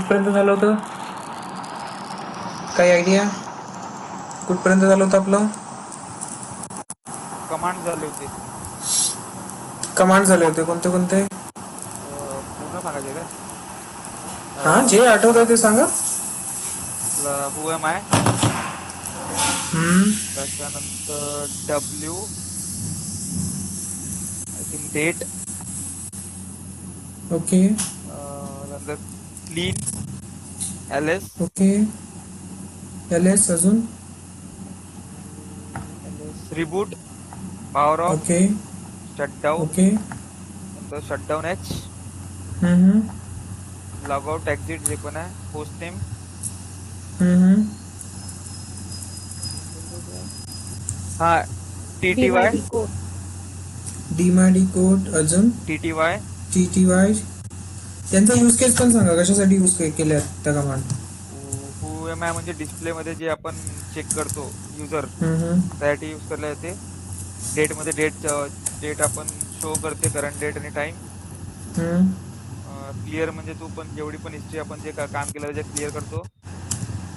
कुठपर्यंत झालं होतं? काही आयडिया? कुठपर्यंत झालं होतं आपलं? कमांड झाले होते. कमांड झाले होते कोणते कोणते? पूर्ण सांगायचे काय? हा, जे आठवत आहे ते सांगा. आपलं हु एम आय, हम्म. त्याच्यानंतर W, I think date, okay नंतर clean, L S, okay. L S अजून? L S reboot, power off, okay shutdown, okay. नंतर shutdown H, hmm. Logout exit जे पण आहे, होस्ट नेम, हम्म. हा T T Y, dmidecode. Dmidecode अजून? T T Y, T T Y. त्यांचा use case पण सांगा, कशासाठी यूज केल्या त्या कमांड? हु एम आय म्हणजे डिस्प्ले मध्ये जे आपण चेक करतो युजर, हम्म. त्यासाठी यूज करले जाते. डेट मध्ये डेट आपण शो करते, करंट डेट आणि टाइम. हम्म. क्लिअर म्हणजे तू पण जेवढी पण हिस्ट्री आपण जे काम केलं त्याचे क्लिअर करतो.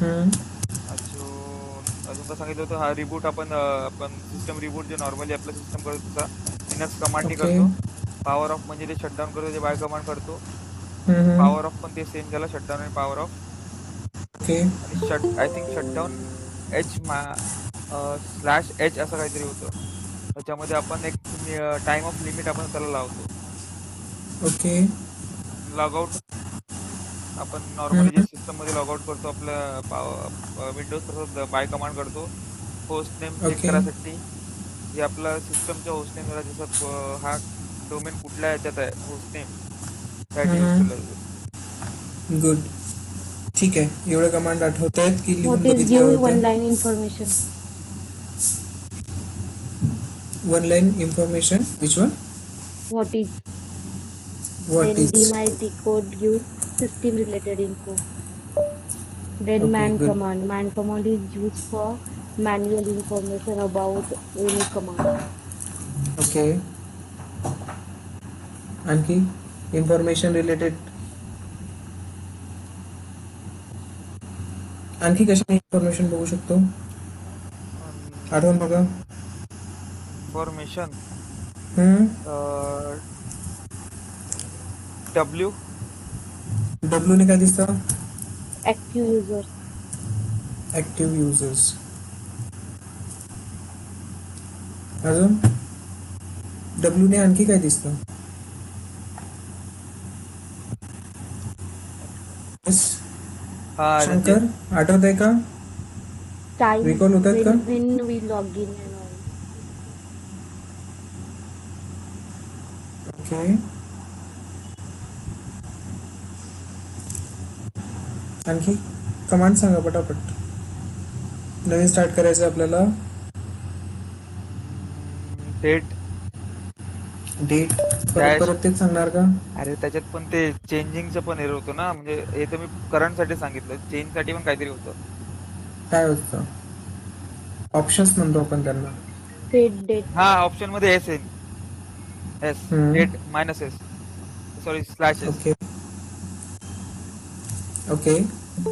हम्म. अजून का सांगितलं होतं, हा रिबूट आपण सिस्टम रिबूट जे नॉर्मली आपलं सिस्टम करत होता लिनक्स कमांडनी ओके. करतो. पॉवर ऑफ म्हणजे ते शटडाऊन करतो, ते बाय कमांड करतो. हम्म. पॉवर ऑफ पण ते सेम झाला, शटडाऊन आणि पॉवर ऑफ. ओके आणि I think shutdown H slash H असं काहीतरी होतं. त्याच्यामध्ये आपण एक टाइम ऑफ लिमिट आपण त्याला लावतो. ओके. लॉगआउट आपण नॉर्मली जे हम्म. सिस्टम मध्ये लॉगआउट करतो आपल्या विंडोज, तसं बाय कमांड करतो. Host name check okay. करायसाठी जे आपला सिस्टमच्या होस्ट नेम, जसं हा डोमेन कुठल्या याच्यात आहे, होस्ट नेम त्यासाठी यूज केला हम्म. जातो. गुड. ठीक आहे, एवढे कमांड आठवत आहेत की लिहून What is बघितले give होते? one line information? One line information. Which one? What is? What Then is? dmighty code gives system related info. Then okay, man good. command. Man command is used for manual information about any command. Okay. आणखी information related, आणखी कशा information बघू शकतो? आठवण बघा. Information हम्म. W, W ने काय दिसतं? Active users. Active users. अजून डब्ल्यू ने आणखी काय दिसतं? Yes. हा म्हणजे शंकर, आठवत आहे का? Time रिकॉल होतात का? when we log in and all. Okay. आणखी कमांड सांगा पटापट. नवीन स्टार्ट करायचं आपल्याला. डेट, डेट परत डॅश. परत तेच सांगणार का? अरे त्याच्यात पण ते चेंजिंगचं पण एरर होतं ना, म्हणजे हे तर मी करंट साठी सांगितलं, चेंज साठी पण काहीतरी होतं. काय होतं? ऑप्शन्स म्हणतो आपण त्यांना. Set date. हा ऑप्शन मध्ये एस येईल, S date minus S, sorry slash S. Okay okay.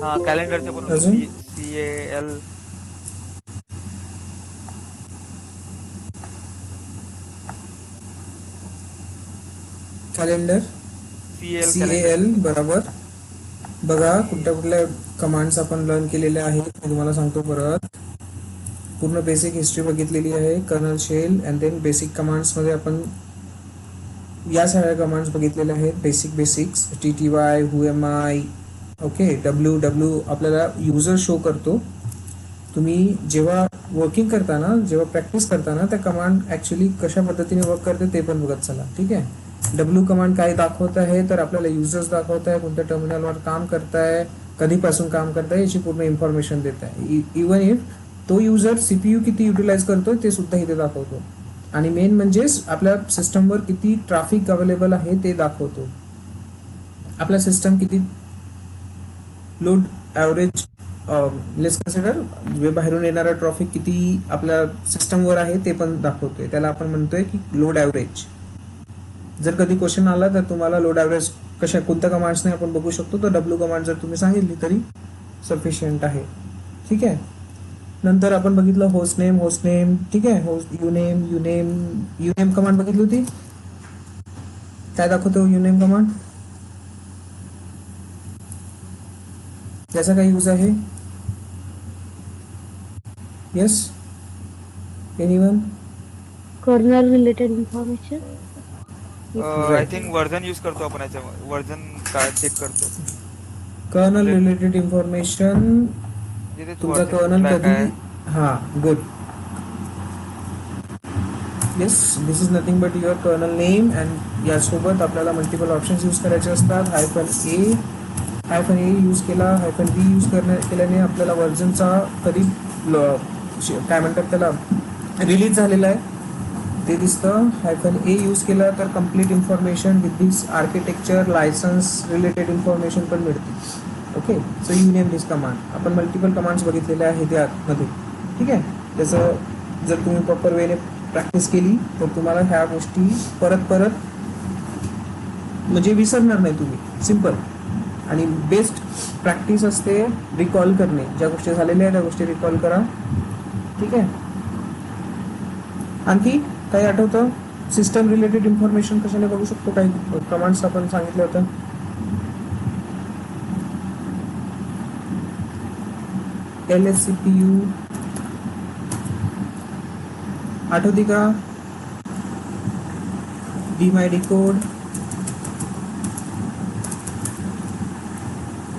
हा कॅलेंडरचं पण होतं, अजून CAL. Calendar. CAL calendar. CAL बरोबर. बघा कुठल्या कुठल्या कमांड्स आपण लर्न केलेल्या आहेत मी तुम्हाला सांगतो परत. पूर्ण बेसिक हिस्ट्री बघितलेली आहे, kernel shell and then basic कमांड्समध्ये आपण या सगळ्या कमांड्स बघितलेल्या आहेत. Basics TTY, who am I. Okay. W आपल्याला युजर शो करतो. तुम्ही जेव्हा वर्किंग करताना, जेव्हा प्रॅक्टिस करताना त्या कमांड ॲक्च्युली कशा पद्धतीने वर्क करते ते पण बघत चला, ठीक आहे. डब्ल्यू कमांड काय दाखवत आहे, तर आपल्याला युजर्स दाखवत आहे, कोणत्या टर्मिनलवर काम करताय, कधीपासून काम करताय याची पूर्ण इन्फॉर्मेशन देत आहे. इवन इफ तो युजर CPU किती युटिलाइज करतोय ते सुद्धा इथे दाखवतो. आणि मेन म्हणजेच आपल्या सिस्टमवर किती ट्रॅफिक अवेलेबल आहे ते दाखवतो. आपला सिस्टम किती लोड ॲव्हरेज, लेट्स कन्सिडर बाहेरून येणारा ट्रॅफिक किती आपल्या सिस्टमवर आहे ते पण दाखवतोय. त्याला आपण म्हणतोय की लोड ॲव्हरेज. जर कधी क्वेश्चन आला तर तुम्हाला लोड ॲव्हरेज कशा कोणत्या कमांड्सने आपण बघू शकतो, तर डब्ल्यू कमांड जर तुम्ही सांगितली तरी सफिशियंट आहे. ठीक आहे. नंतर आपण बघितलं होस्ट नेम. ठीक आहे. होस्ट युनेम कमांड बघितली होती. काय दाखवतो युनेम कमांड, याचा काय यूज आहे? Yes, anyone? Kernel related information. I think version use करतो आपण, याच्या वर्जन काय चेक करतो. कर्नल रिलेटेड इन्फॉर्मेशन, जिथे तुमचा वर्जन कर्नल कुठला काय कधी, हा good. Yes, this is nothing but your kernel name and यासोबत आपल्याला मल्टिपल ऑप्शन्स यूज करायचे असतात. हायफन ए यूज केला, हायफन बी यूज केल्याने आपल्याला वर्जनचा कधी काय म्हणतात त्याला रिलीज झालेला आहे ते दिसतं. हायफन ए यूज केला तर complete information with this architecture licence related information पण मिळते. Okay, so you name this command. आपण मल्टिपल कमांड्स बघितलेले आहेत त्यामध्ये. ठीक आहे. त्याचं जर तुम्ही प्रॉपर वेने प्रॅक्टिस केली तर तुम्हाला ह्या गोष्टी परत म्हणजे विसरणार नाही तुम्ही. सिम्पल आणि बेस्ट प्रॅक्टिस असते रिकॉल करणे. ज्या गोष्टी झालेल्या आहेत त्या गोष्टी रिकॉल करा. ठीक आहे. आणखी काही आठवतं? सिस्टम रिलेटेड इन्फॉर्मेशन कशाने बघू शकतो? काही कमांड्स आपण सांगितलं होतं. LSCPU आठवती का? DMyDecode.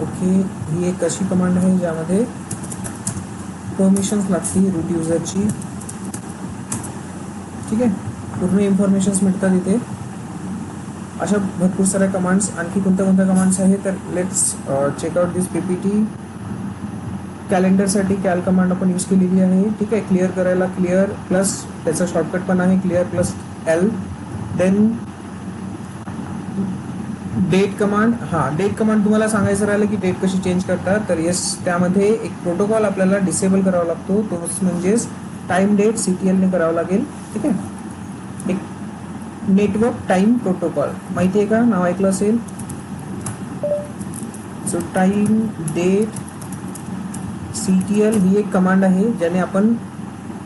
ओके, ही एक अशी कमांड आहे ज्यामध्ये परमिशन्स लागते रूट युजरची. ठीक आहे. पूर्ण इन्फॉर्मेशन्स मिळतात इथे. अशा भरपूर साऱ्या कमांड्स. आणखी कोणत्या कमांड्स आहेत तर लेट्स चेकआउट दिस PPT. कॅलेंडरसाठी कॅल कमांड आपण यूज केलेली आहे. ठीक आहे. क्लिअर करायला क्लिअर प्लस त्याचा शॉर्टकट पण आहे clear plus L. Then date command. Date command तुम्हाला सांगायचं राहिलं की डेट कशी चेंज करतात तर येस, त्यामध्ये एक प्रोटोकॉल आपल्याला डिसेबल करावा लागतो. तो म्हणजेच टाइम डेट CTL ने करावा लागेल. ठीक आहे. एक नेटवर्क टाइम प्रोटोकॉल माहिती आहे का? नाव ऐकलं असेल. सो टाइम डेट CTL ही एक कमांड आहे ज्याने आपण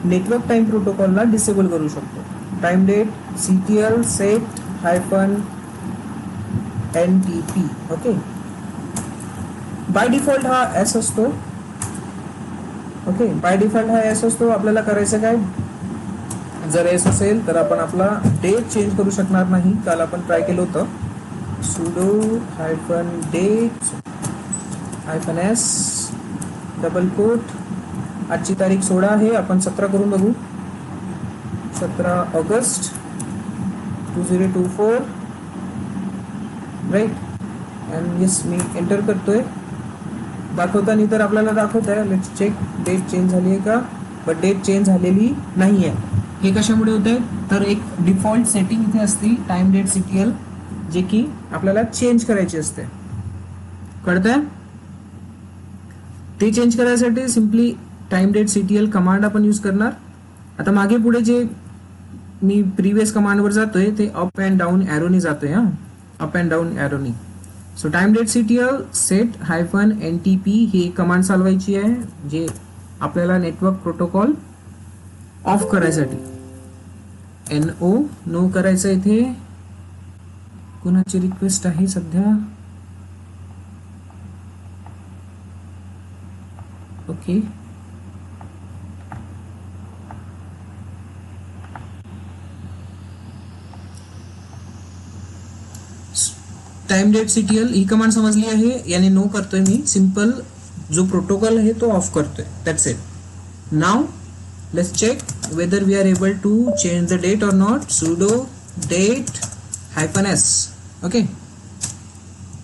नेटवर्क टाइम प्रोटोकॉलला डिसेबल करू शकतो. Time date CTL set hyphen NTP. Okay. By default हा S असतो. ओके, बाय डिफॉल्ट हा S असतो. आपल्याला करायचं काय, जर S असेल तर आपण आपला डेट चेंज करू शकणार नाही. काल आपण ट्राय केलं होतं. sudo hyphen date hyphen S double quote. आजची तारीख 16 आहे. आपण 17 करून बघू. 17 ऑगस्ट 2024. राईट. अँड येस, मी एंटर करतोय. दाखवता नाही तर आपल्याला दाखवत आहे. लेट्स चेक डेट चेंज झाली आहे का. बट डेट चेंज झालेली नाही आहे. हे कशामुळे होत आहे तर एक डिफॉल्ट सेटिंग इथे असते टाइम डेट CTL जे की आपल्याला चेंज करायची असते. कळतंय? ते चेंज करायसाठी simply time date CTL command आपण यूज करणार. आता मागे पुढे जे मी प्रिव्हियस कमांडवर जातोय ते अप अँड डाऊन ॲरोनी जातोय. अप अँड डाऊन ॲरोनी. So time date CTL set hyphen NTP ही कमांड चालवायची आहे जे आपल्याला नेटवर्क प्रोटोकॉल ऑफ करायसाठी. नो करायचं. इथे कुणाची रिक्वेस्ट आहे सध्या? ओके. टाइम डेट CTL ही कमांड समजली आहे. याने नो करतोय मी. सिंपल जो प्रोटोकॉल आहे तो ऑफ करतोय. That's it. Now let's check whether we are able to change the date or not. sudo date hyphen S. okay,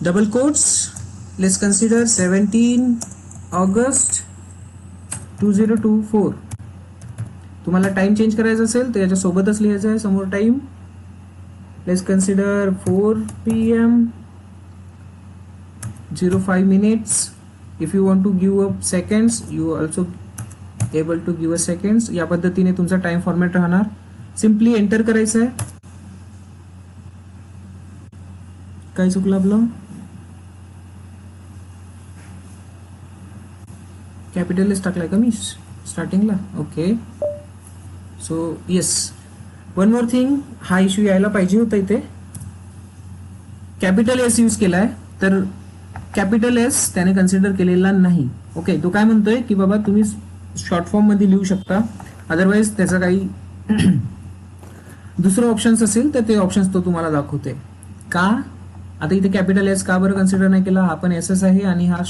double quotes. Let's consider 17 August 2024. तुम्हाला टाइम चेंज करायचा असेल तर याच्या सोबतच लिहायचं आहे समोर time. Let's consider 4 PM 05 minutes. If you want to give up seconds, you also able to give a seconds. या पद्धतीने तुमचा टाइम फॉर्मॅट राहणार. सिम्पली एंटर करायचं आहे. काय चुकलं आपलं? कॅपिटल एस टाकलाय का मी स्टार्टिंगला? Okay. So yes, one more thing, हा इश्यू यायला पाहिजे होता इथे. कॅपिटल एस यूज केलाय तर कॅपिटल एस त्याने कन्सिडर केलेला नाही. ओके, तो काय म्हणतोय की बाबा तुम्ही शॉर्ट फॉर्म मध्ये लिहू शकता, अदरवाईज त्याचं काही दुसरं ऑप्शन्स असेल तर ते ऑप्शन्स तो तुम्हाला दाखवते. का आता इथे कॅपिटल एस का बरं कन्सिडर नाही केला? हा पण एस एस आहे आणि हा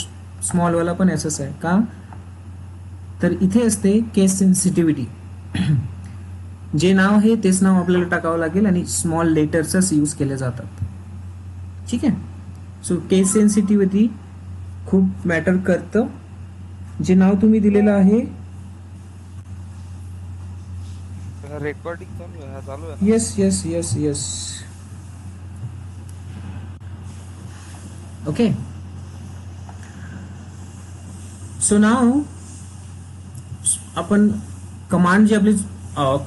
स्मॉल वाला पण एस एस आहे. का तर इथे असते केस सेन्सिटिव्हिटी. जे नाव आहे तेच नाव आपल्याला टाकावं लागेल आणि स्मॉल लेटर्सच यूज केले जातात. ठीक आहे. सो केस सेन्सिटिव्हिटी खूप मॅटर करतं. जे नाव तुम्ही दिलेलं आहे, रेकॉर्डिंग चालू आहे, हा चालू आहे ना? Yes yes yes yes. Okay, so नाव आपण कमांड जी आपली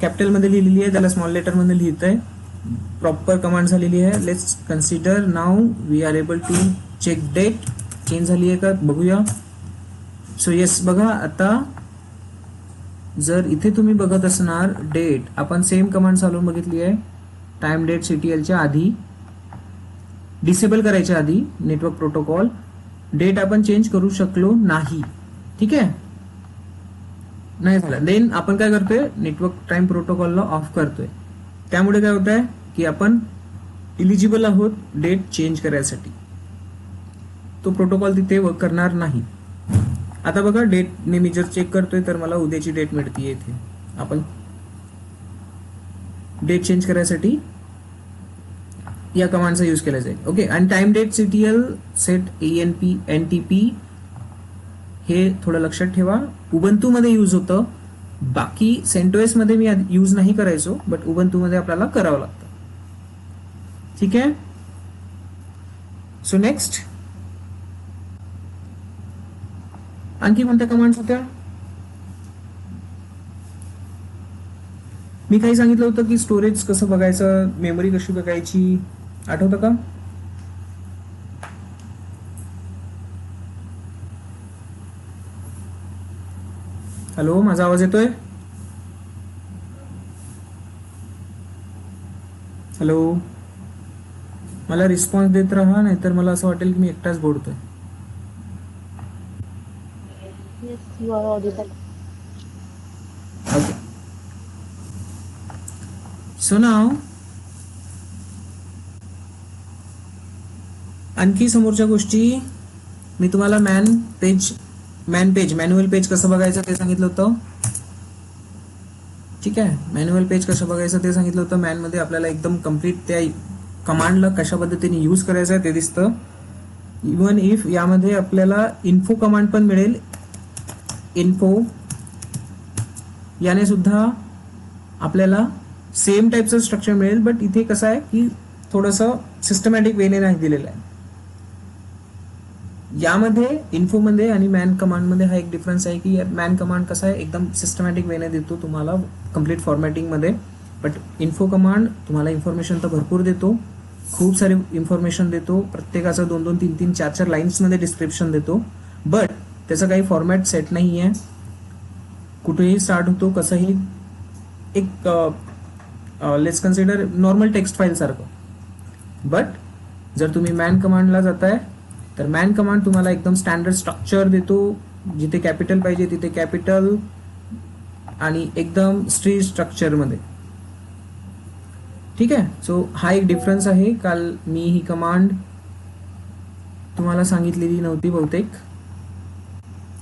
कॅपिटल मध्ये लिहिलेली आहे त्याला स्मॉल लेटर मध्ये लिहित आहे. प्रॉपर कमांड झालेली आहे. Let's consider now we are able to check date change झाली आहे का बघूया. सो येस, बघा आता जर इथे तुम्ही बघत असणार डेट, आपण सेम कमांड चालवून बघितली आहे. टाइम डेट सीटीएलच्या आधी, डिसेबल करायच्या आधी नेटवर्क प्रोटोकॉल, डेट आपण चेंज करू शकलो नाही. ठीक आहे, नाही झालं. देन आपण काय करतोय, नेटवर्क टाइम प्रोटोकॉलला ऑफ करतोय. त्यामुळे काय होत आहे की आपण इलिजिबल आहोत डेट चेंज करायसाठी. तो प्रोटोकॉल तिथे वर्क करणार नाही. आता बघा डेटने मी जर चेक करतोय तर मला उद्याची डेट मिळते इथे. आपण डेट चेंज करायसाठी या कमांडचा यूज केला जाईल. ओके, आणि time date CTL set ANP NTP हे थोडं लक्षात ठेवा. उबंतू मध्ये यूज होतं, बाकी सेंटोएस मध्ये मी यूज नाही करायचो, बट उबंतू मध्ये आपल्याला करावं लागतं. ठीक आहे. सो नेक्स्ट आणखी कोणत्या कमांड्स होत्या? मी काही सांगितलं होतं की स्टोरेज कसं बघायचं, मेमरी कशी बघायची, आठवतं का? हॅलो, माझा आवाज येतोय? हॅलो, मला रिस्पॉन्स देत राहा, नाहीतर मला असं वाटेल की मी एकटाच बोलतोय. Yes, you are audible. Okay, so नाव आणखी समोरच्या गोष्टी मी तुम्हाला मॅन्युअल पेज कसं बघायचं ते सांगितलं होतं. ठीक आहे, मॅन्युअल पेज कसं बघायचं ते सांगितलं होतं. मॅन मध्ये आपल्याला एकदम कम्प्लीट त्या कमांडला कशा पद्धतीने यूज करायचं आहे ते दिसतं. इवन इफ यामध्ये आपल्याला इन्फो कमांड पण मिळेल. इन्फो याने सुद्धा आपल्याला सेम टाईपचं स्ट्रक्चर मिळेल, बट इथे कसं आहे की थोडंसं सिस्टमॅटिक वेने नाही दिलेलं आहे. यामध्ये इन्फोमध्ये आणि मॅन कमांडमध्ये हा एक डिफरन्स आहे की मॅन कमांड कसा आहे एकदम सिस्टमॅटिक वेने देतो तुम्हाला कम्प्लीट फॉर्मॅटिंगमध्ये, बट इन्फो कमांड तुम्हाला इन्फॉर्मेशन तर भरपूर देतो, खूप सारी इन्फॉर्मेशन देतो, प्रत्येकाचं 2-2, 3-3, 4-4 लाईन्समध्ये डिस्क्रिप्शन देतो, बट त्याचा काही फॉर्मॅट सेट नाही आहे. कुठेही स्टार्ट होतो, कसंही एक let's consider normal text file सारखं. बट जर तुम्ही मॅन कमांडला जाताय तर मॅन कमांड तुम्हाला एकदम स्टँडर्ड स्ट्रक्चर देतो, जिथे कॅपिटल पाहिजे तिथे कॅपिटल आणि एकदम स्ट्रीट स्ट्रक्चरमध्ये. ठीक आहे, सो हा एक डिफरन्स आहे. काल मी ही कमांड तुम्हाला सांगितलेली नव्हती बहुतेक.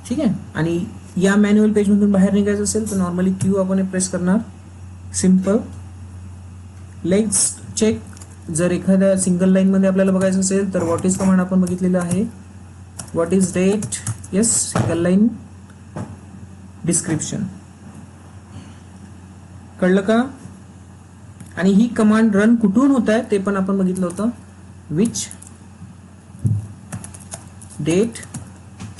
ठीक आहे, आणि या मॅन्युअल पेजमधून बाहेर निघायचं असेल तर नॉर्मली क्यू आपण प्रेस करणार. सिम्पल. लेट्स चेक, जर एखाद्या सिंगल लाईन मध्ये आपल्याला बघायचं असेल तर व्हॉट इज कमांड आपण बघितलेलं आहे. What is date, yes, single line description. कळलं का? आणि ही कमांड रन कुठून होत आहे ते पण आपण बघितलं होतं. विच डेट,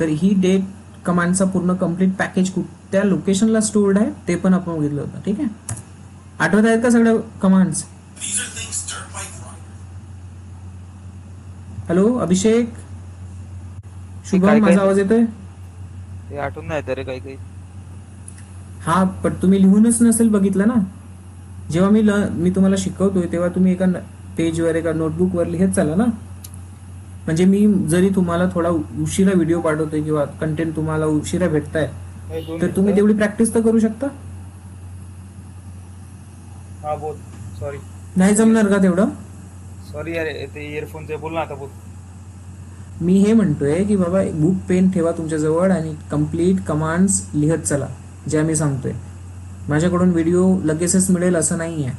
तर ही डेट कमांडचा पूर्ण कंप्लीट पॅकेज त्या लोकेशनला स्टोर्ड आहे ते पण आपण बघितलं होतं. ठीक आहे, आठवत आहेत का सगळ्या कमांड्स? हॅलो अभिषेक, काय शुभम, काय माझा आवाज येतोय? ते आठवून नाही येत रे काही काही. हा पण तुम्ही लिहूनच नसेल बघितलं ना. जेव्हा मी तुम्हाला शिकवतोय तेव्हा तुम्ही एका पेजवर एका नोटबुकवर लिहत चाला ना. म्हणजे मी जरी तुम्हाला थोडा उशिरा व्हिडिओ पाठवतोय किंवा कंटेंट तुम्हाला उशिरा भेटताय, नाही, 2 तर तुम्ही मिनिटं. तेवढी प्रॅक्टिस तर करू शकता. हा बोल. सॉरी. नाही जमणार का तेवढं? सॉरी अरे, ते इयरफोनचे बोल ना आता बोल. मी हे म्हणतोय की बाबा बुक पेन ठेवा तुमच्याजवळ आणि कम्प्लीट कमांड्स लिहत चला ज्या मी सांगतोय. माझ्याकडून व्हिडिओ लगेचच मिळेल असं नाही आहे.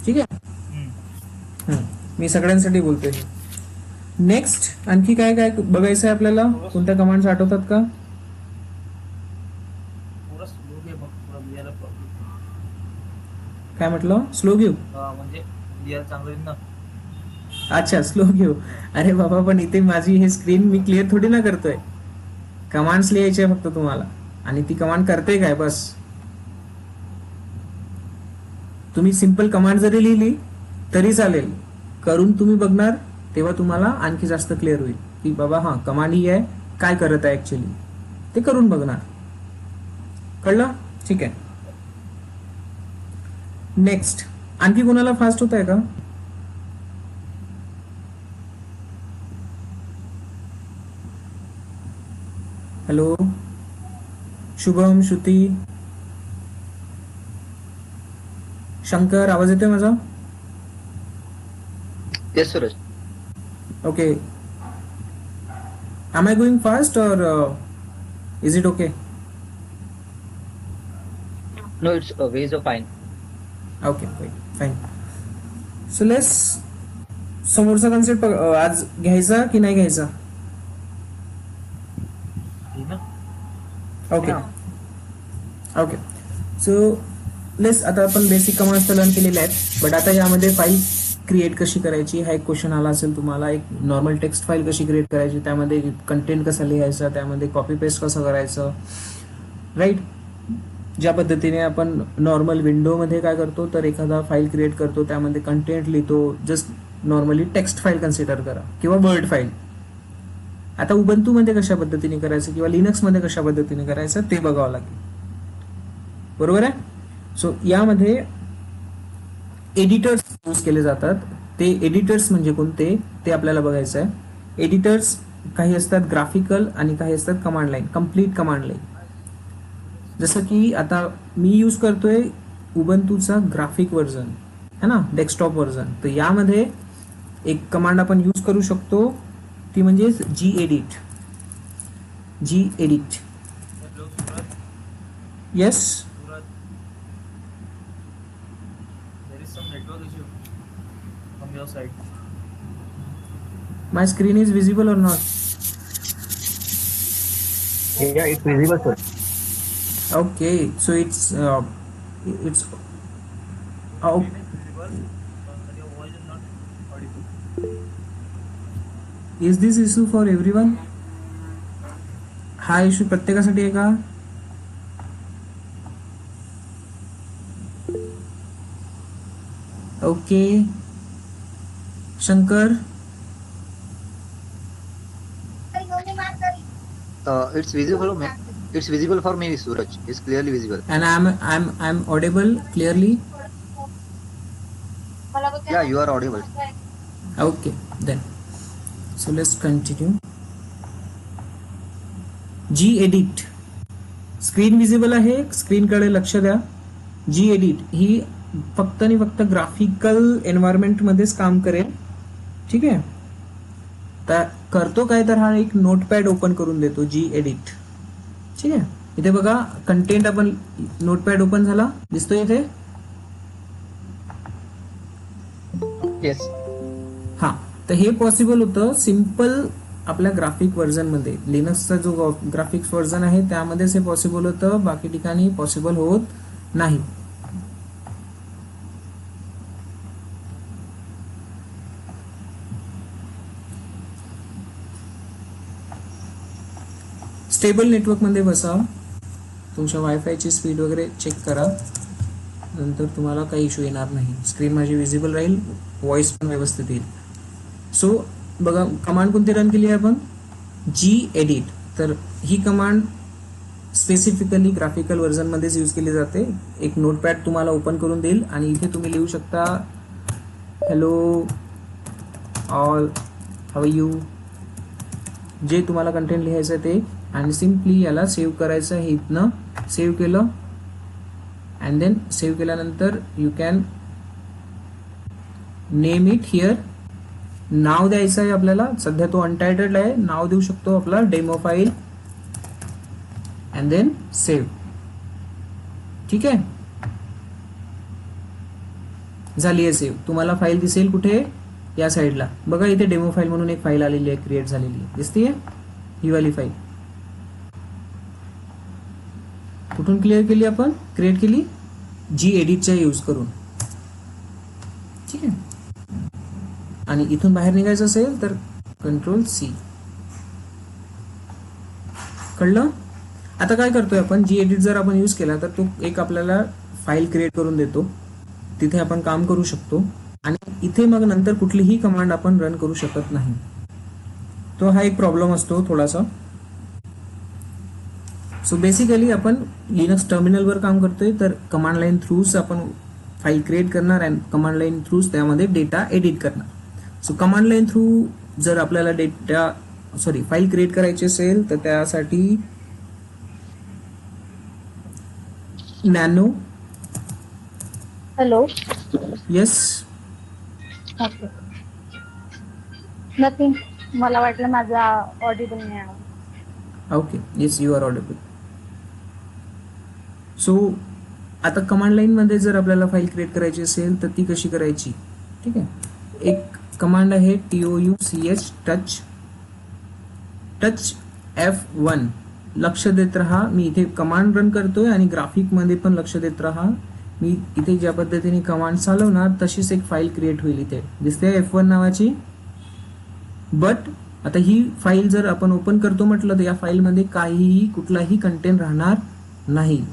ठीक आहे. मी सगळ्यांसाठी बोलतोय. नेक्स्ट आणखी काय काय बघायचं आहे आपल्याला? कोणत्या कमांड्स आठवतात का? थोडा स्लो घे बघ, थोडा लिहायला प्रॉब्लेम. काय म्हटलं? स्लो घेऊ? म्हणजे लिहायला चांगलं येईल ना. अच्छा स्लो घेऊ. अरे बाबा पण इथे माझी हे स्क्रीन मी क्लिअर थोडी ना करतोय. कमांड्स लिहायचे फक्त तुम्हाला आणि ती कमांड करते काय बस. तुम्ही सिंपल कमांड जरी लिहिली तरी चालेल, करून तुम्ही बघणार तेव्हा तुम्हाला आणखी जास्त क्लिअर होईल की बाबा हा कमांड ही आहे, काय करत आहे ऍक्च्युली ते करून बघणार. कळलं? ठीक आहे. नेक्स्ट आणखी कोणाला फास्ट होत आहे का? हॅलो शुभम, श्रुती, शंकर, आवाज येतोय माझा? Yes Suraj. Okay. Am I going fast or is it okay? No, it's ways of fine. Okay, fine. So let's समोरचा कन्सेप्ट आज घ्यायचा की नाही घ्यायचा? घे ना. Okay okay. सो लेट्स आता आपण बेसिक कमांड्स तर लर्न केलेले आहेत, बट आता यामध्ये फाईल क्रिएट कशी करायची हा एक क्वेश्चन आला असेल तुम्हाला. एक नॉर्मल टेक्स्ट फाईल कशी क्रिएट करायची, त्यामध्ये कंटेंट कसं लिहायचं, त्यामध्ये कॉपी पेस्ट कसं करायचं, राईट. ज्या पद्धतीने आपण नॉर्मल विंडोमध्ये काय करतो तर एखादा फाईल क्रिएट करतो, त्यामध्ये कंटेंट लिहितो. Just normally text file consider करा किंवा वर्ड फाईल. आता उबंतूमध्ये कशा पद्धतीने करायचं किंवा लिनक्समध्ये कशा पद्धतीने करायचं ते बघावं लागेल. बरोबर आहे. सो यामध्ये एडिटर्स यूज केले जातात. ते एडिटर्स म्हणजे कोणते ते आपल्याला बघायचं आहे. एडिटर्स काही असतात ग्राफिकल आणि काही असतात command line, complete command line. जसं की आता मी यूज करतोय उबंतूचा ग्राफिक व्हर्जन है ना, डेस्कटॉप व्हर्जन. तर यामध्ये एक कमांड आपण यूज करू शकतो ती म्हणजे Gedit. Hello Suraj. Yes. Suraj, there is some network issue from your side. My screen is visible और not? Yeah, it's visible, sir. Okay, so it's Screen is visible, but your voice is not audible. is this issue for everyone? हा issue प्रत्येकासाठी आहे का? Okay Shankar. It's visible, it's visible for me, Suraj. It's clearly visible. And I'm audible clearly? Yeah, you are audible. Okay, then. So let's continue. Gedit. Screen visible आहे, screen कडे लक्ष द्या. Gedit ही फक्त आणि फक्त ग्राफिकल एन्व्हायरमेंट मध्येच काम करेल. ठीक आहे. तर करतो काय तर हा एक नोटपॅड ओपन करून देतो Gedit. ठीक आहे. इथे बघा कंटेंट आपण नोटपॅड ओपन झाला दिसतोय इथे. Yes. हा तर हे पॉसिबल होतं सिम्पल आपल्या ग्राफिक व्हर्जन मध्ये. लिनक्सचा जो ग्राफिक्स व्हर्जन आहे त्यामध्येच हे पॉसिबल होतं, बाकी ठिकाणी पॉसिबल होत नाही. स्टेबल नेटवर्कमध्ये बसा, तुमच्या वायफायची स्पीड वगैरे चेक करा, नंतर तुम्हाला काही इश्यू येणार नाही. स्क्रीन माझी विजिबल राहील, व्हॉइस पण व्यवस्थित येईल. सो बघा कमांड कोणती रन केली आहे आपण, जी एडिट. तर ही कमांड स्पेसिफिकली ग्राफिकल व्हर्जन मध्येच यूज केली जाते. एक नोटपॅड तुम्हाला ओपन करून देईल आणि इथे तुम्ही लिहू शकता हॅलो ऑल हाव यू, जे तुम्हाला कंटेंट लिहायचं आहे ते, आणि सिम्पली याला सेव्ह करायचं आहे. इथनं सेव्ह केलं अँड देन सेव्ह केल्यानंतर you can name it here. नाव द्यायचं आहे आपल्याला, सध्या तो अनटायटल्ड आहे, नाव देऊ शकतो आपला demo file and then save. ठीक आहे, झाली आहे सेव्ह. तुम्हाला फाईल दिसेल कुठे, या साईडला बघा, इथे डेमो फाईल म्हणून एक फाईल आलेली आहे, क्रिएट झालेली आहे, दिसतीये ही वाली फाईल. कुठून क्लिअर केली आपण, क्रिएट केली जी एडिटचा यूज करून. ठीक आहे, आणि इथून बाहेर निघायचं असेल तर कंट्रोल सी. कळलं. आता काय करतोय आपण, जी एडिट जर आपण यूज केला तर तो एक आपल्याला फाईल क्रिएट करून देतो, तिथे आपण काम करू शकतो, आणि इथे मग नंतर कुठलीही कमांड आपण रन करू शकत नाही. तो हा एक प्रॉब्लेम असतो थोडासा. सो बेसिकली आपण लिनक्स टर्मिनलवर काम करतोय, तर कमांड लाईन थ्रूच आपण फाईल क्रिएट करणार आणि कमांड लाईन थ्रूच त्यामध्ये डेटा एडिट करणार. सो कमांड लाईन थ्रू जर आपल्याला फाईल क्रिएट करायची असेल तर त्यासाठी nano. Hello. Yes. Okay. Nothing. मला वाटलं माझा ऑडिबल नाही आला. Okay, yes you are audible. So आता कमांड लाईन मध्ये जर आपल्याला फाईल क्रिएट करायची असेल तर ती कशी करायची. ठीक आहे, एक कमांड आहे touch टच F1. लक्ष देत राहा, मी इथे कमांड रन करतोय आणि ग्राफिक मध्ये पण लक्ष देत राहा. मी इथे ज्या पद्धतीने कमांड चालवणार तशीच एक फाईल क्रिएट होईल. इथे दिसते F1 नावाची. बट आता ही फाईल जर आपण ओपन करतो म्हटलं तर या फाईलमध्ये काहीही कुठलाही कंटेंट राहणार नाही.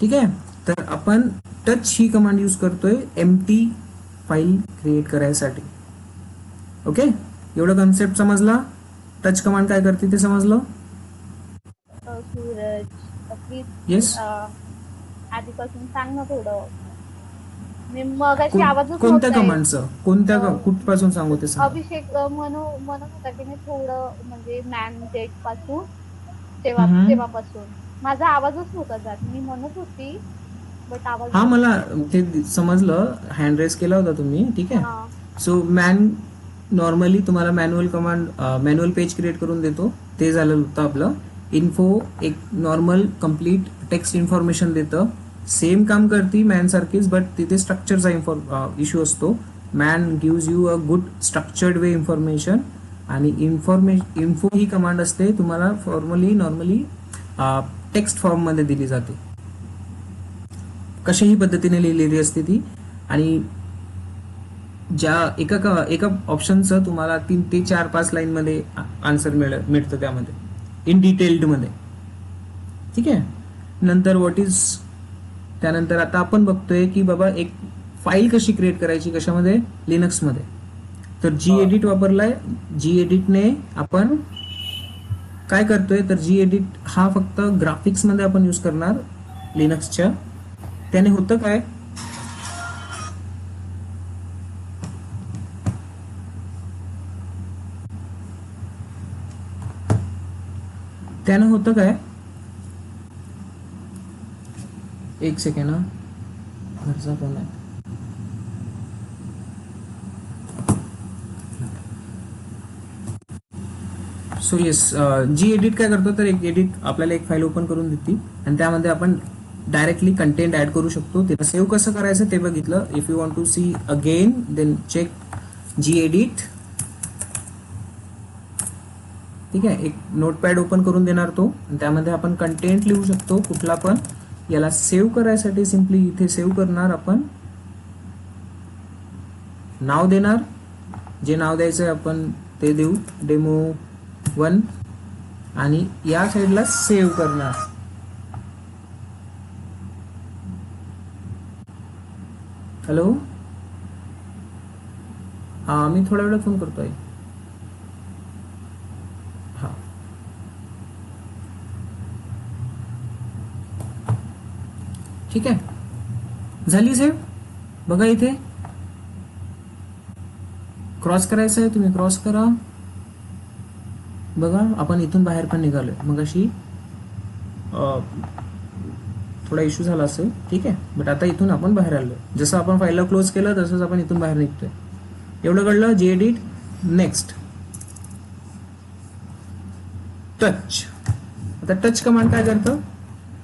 ठीक आहे, तर आपण टच ही कमांड यूज करतोय एम्प्टी फाईल क्रिएट करायसाठी. ओके, एवढं कन्सेप्ट समजला. टच कमांड काय करते ते समजलं. Suraj please yes. आधीपासून सांग ना थोडं. मी मगाशी आवाजच कोणत्या नव्हता येत. कमांडचं, कोणत्या कुठपासून सांगू ते सांग. अभिषेक म्हणत होता की मी थोडं म्हणजे मॅन डेट पासून हम्म. तेव्हापासून माझा आवाजच नव्हता जात. मी म्हणत होती बट आवाज हा मला ते समजलं, हँड रेस केला होता तुम्ही. ठीक आहे, हा. सो नॉर्मली तुम्हाला मॅन्युअल पेज क्रिएट करून देतो, ते झालं होतं आपलं. इन्फो एक नॉर्मल कम्प्लीट टेक्स्ट इन्फॉर्मेशन देतं, सेम काम करती मॅन सारखीच, बट तिथे स्ट्रक्चरचा इश्यू असतो. Man gives you a good structured way information, आणि इन्फो ही कमांड असते तुम्हाला नॉर्मली टेक्स्ट फॉर्म मध्ये दिली जाते, कशाही पद्धतीने लिहिलेली असते ती. आणि ज्या एका ऑप्शनचं तुम्हाला 3 ते 4-5 लाईन मध्ये आन्सर मिळतं त्यामध्ये, इन डिटेल्ड मध्ये. ठीक आहे, नंतर त्यानंतर आता आपण बघतोय की बाबा एक फाईल कशी क्रिएट करायची, कशामध्ये, लिनक्स मध्ये. तर जी एडिट वापरलाय. जी एडिटने आपण काय करतोय, तर जी एडिट हा फक्त ग्राफिक्स मध्ये आपण यूज करणार लिनक्सच्या. त्याने होतं काय, एक सेकंड, घरचा फोन आहे. सो येस, जी एडिट काय करतो, तर आपल्याला एक फाईल ओपन करून देते आणि त्यामध्ये आपण डायरेक्टली कंटेंट ऍड करू शकतो. त्याला सेव्ह कसं करायचं ते बघितलं. If you want to see again then check G edit. ठीक आहे, एक नोटपॅड ओपन करून देणार तो, त्यामध्ये आपण कंटेंट लिहू शकतो कुठला पण. याला सेव्ह करायसाठी सिम्पली इथे सेव्ह करणार आपण, नाव देणार, जे नाव द्यायचं आपण ते देऊ, डेमो1, आणि या साईडला सेव्ह करणार. हॅलो, हा मी थोड्या वेळात फोन करतोय. ठीक आहे, झाली सेव्ह. बघा इथे क्रॉस करायचं आहे, तुम्ही क्रॉस करा. बघा आपण इथून बाहेर पण निघालोय. मग अशी थोडा इश्यू झाला असेल, ठीक आहे, बट आता इथून आपण बाहेर आलोय. जसं आपण फाईलला क्लोज केलं तसंच आपण इथून बाहेर निघतोय. एवढं कळलं. gedit. Next touch. आता टच कमांड काय करतं,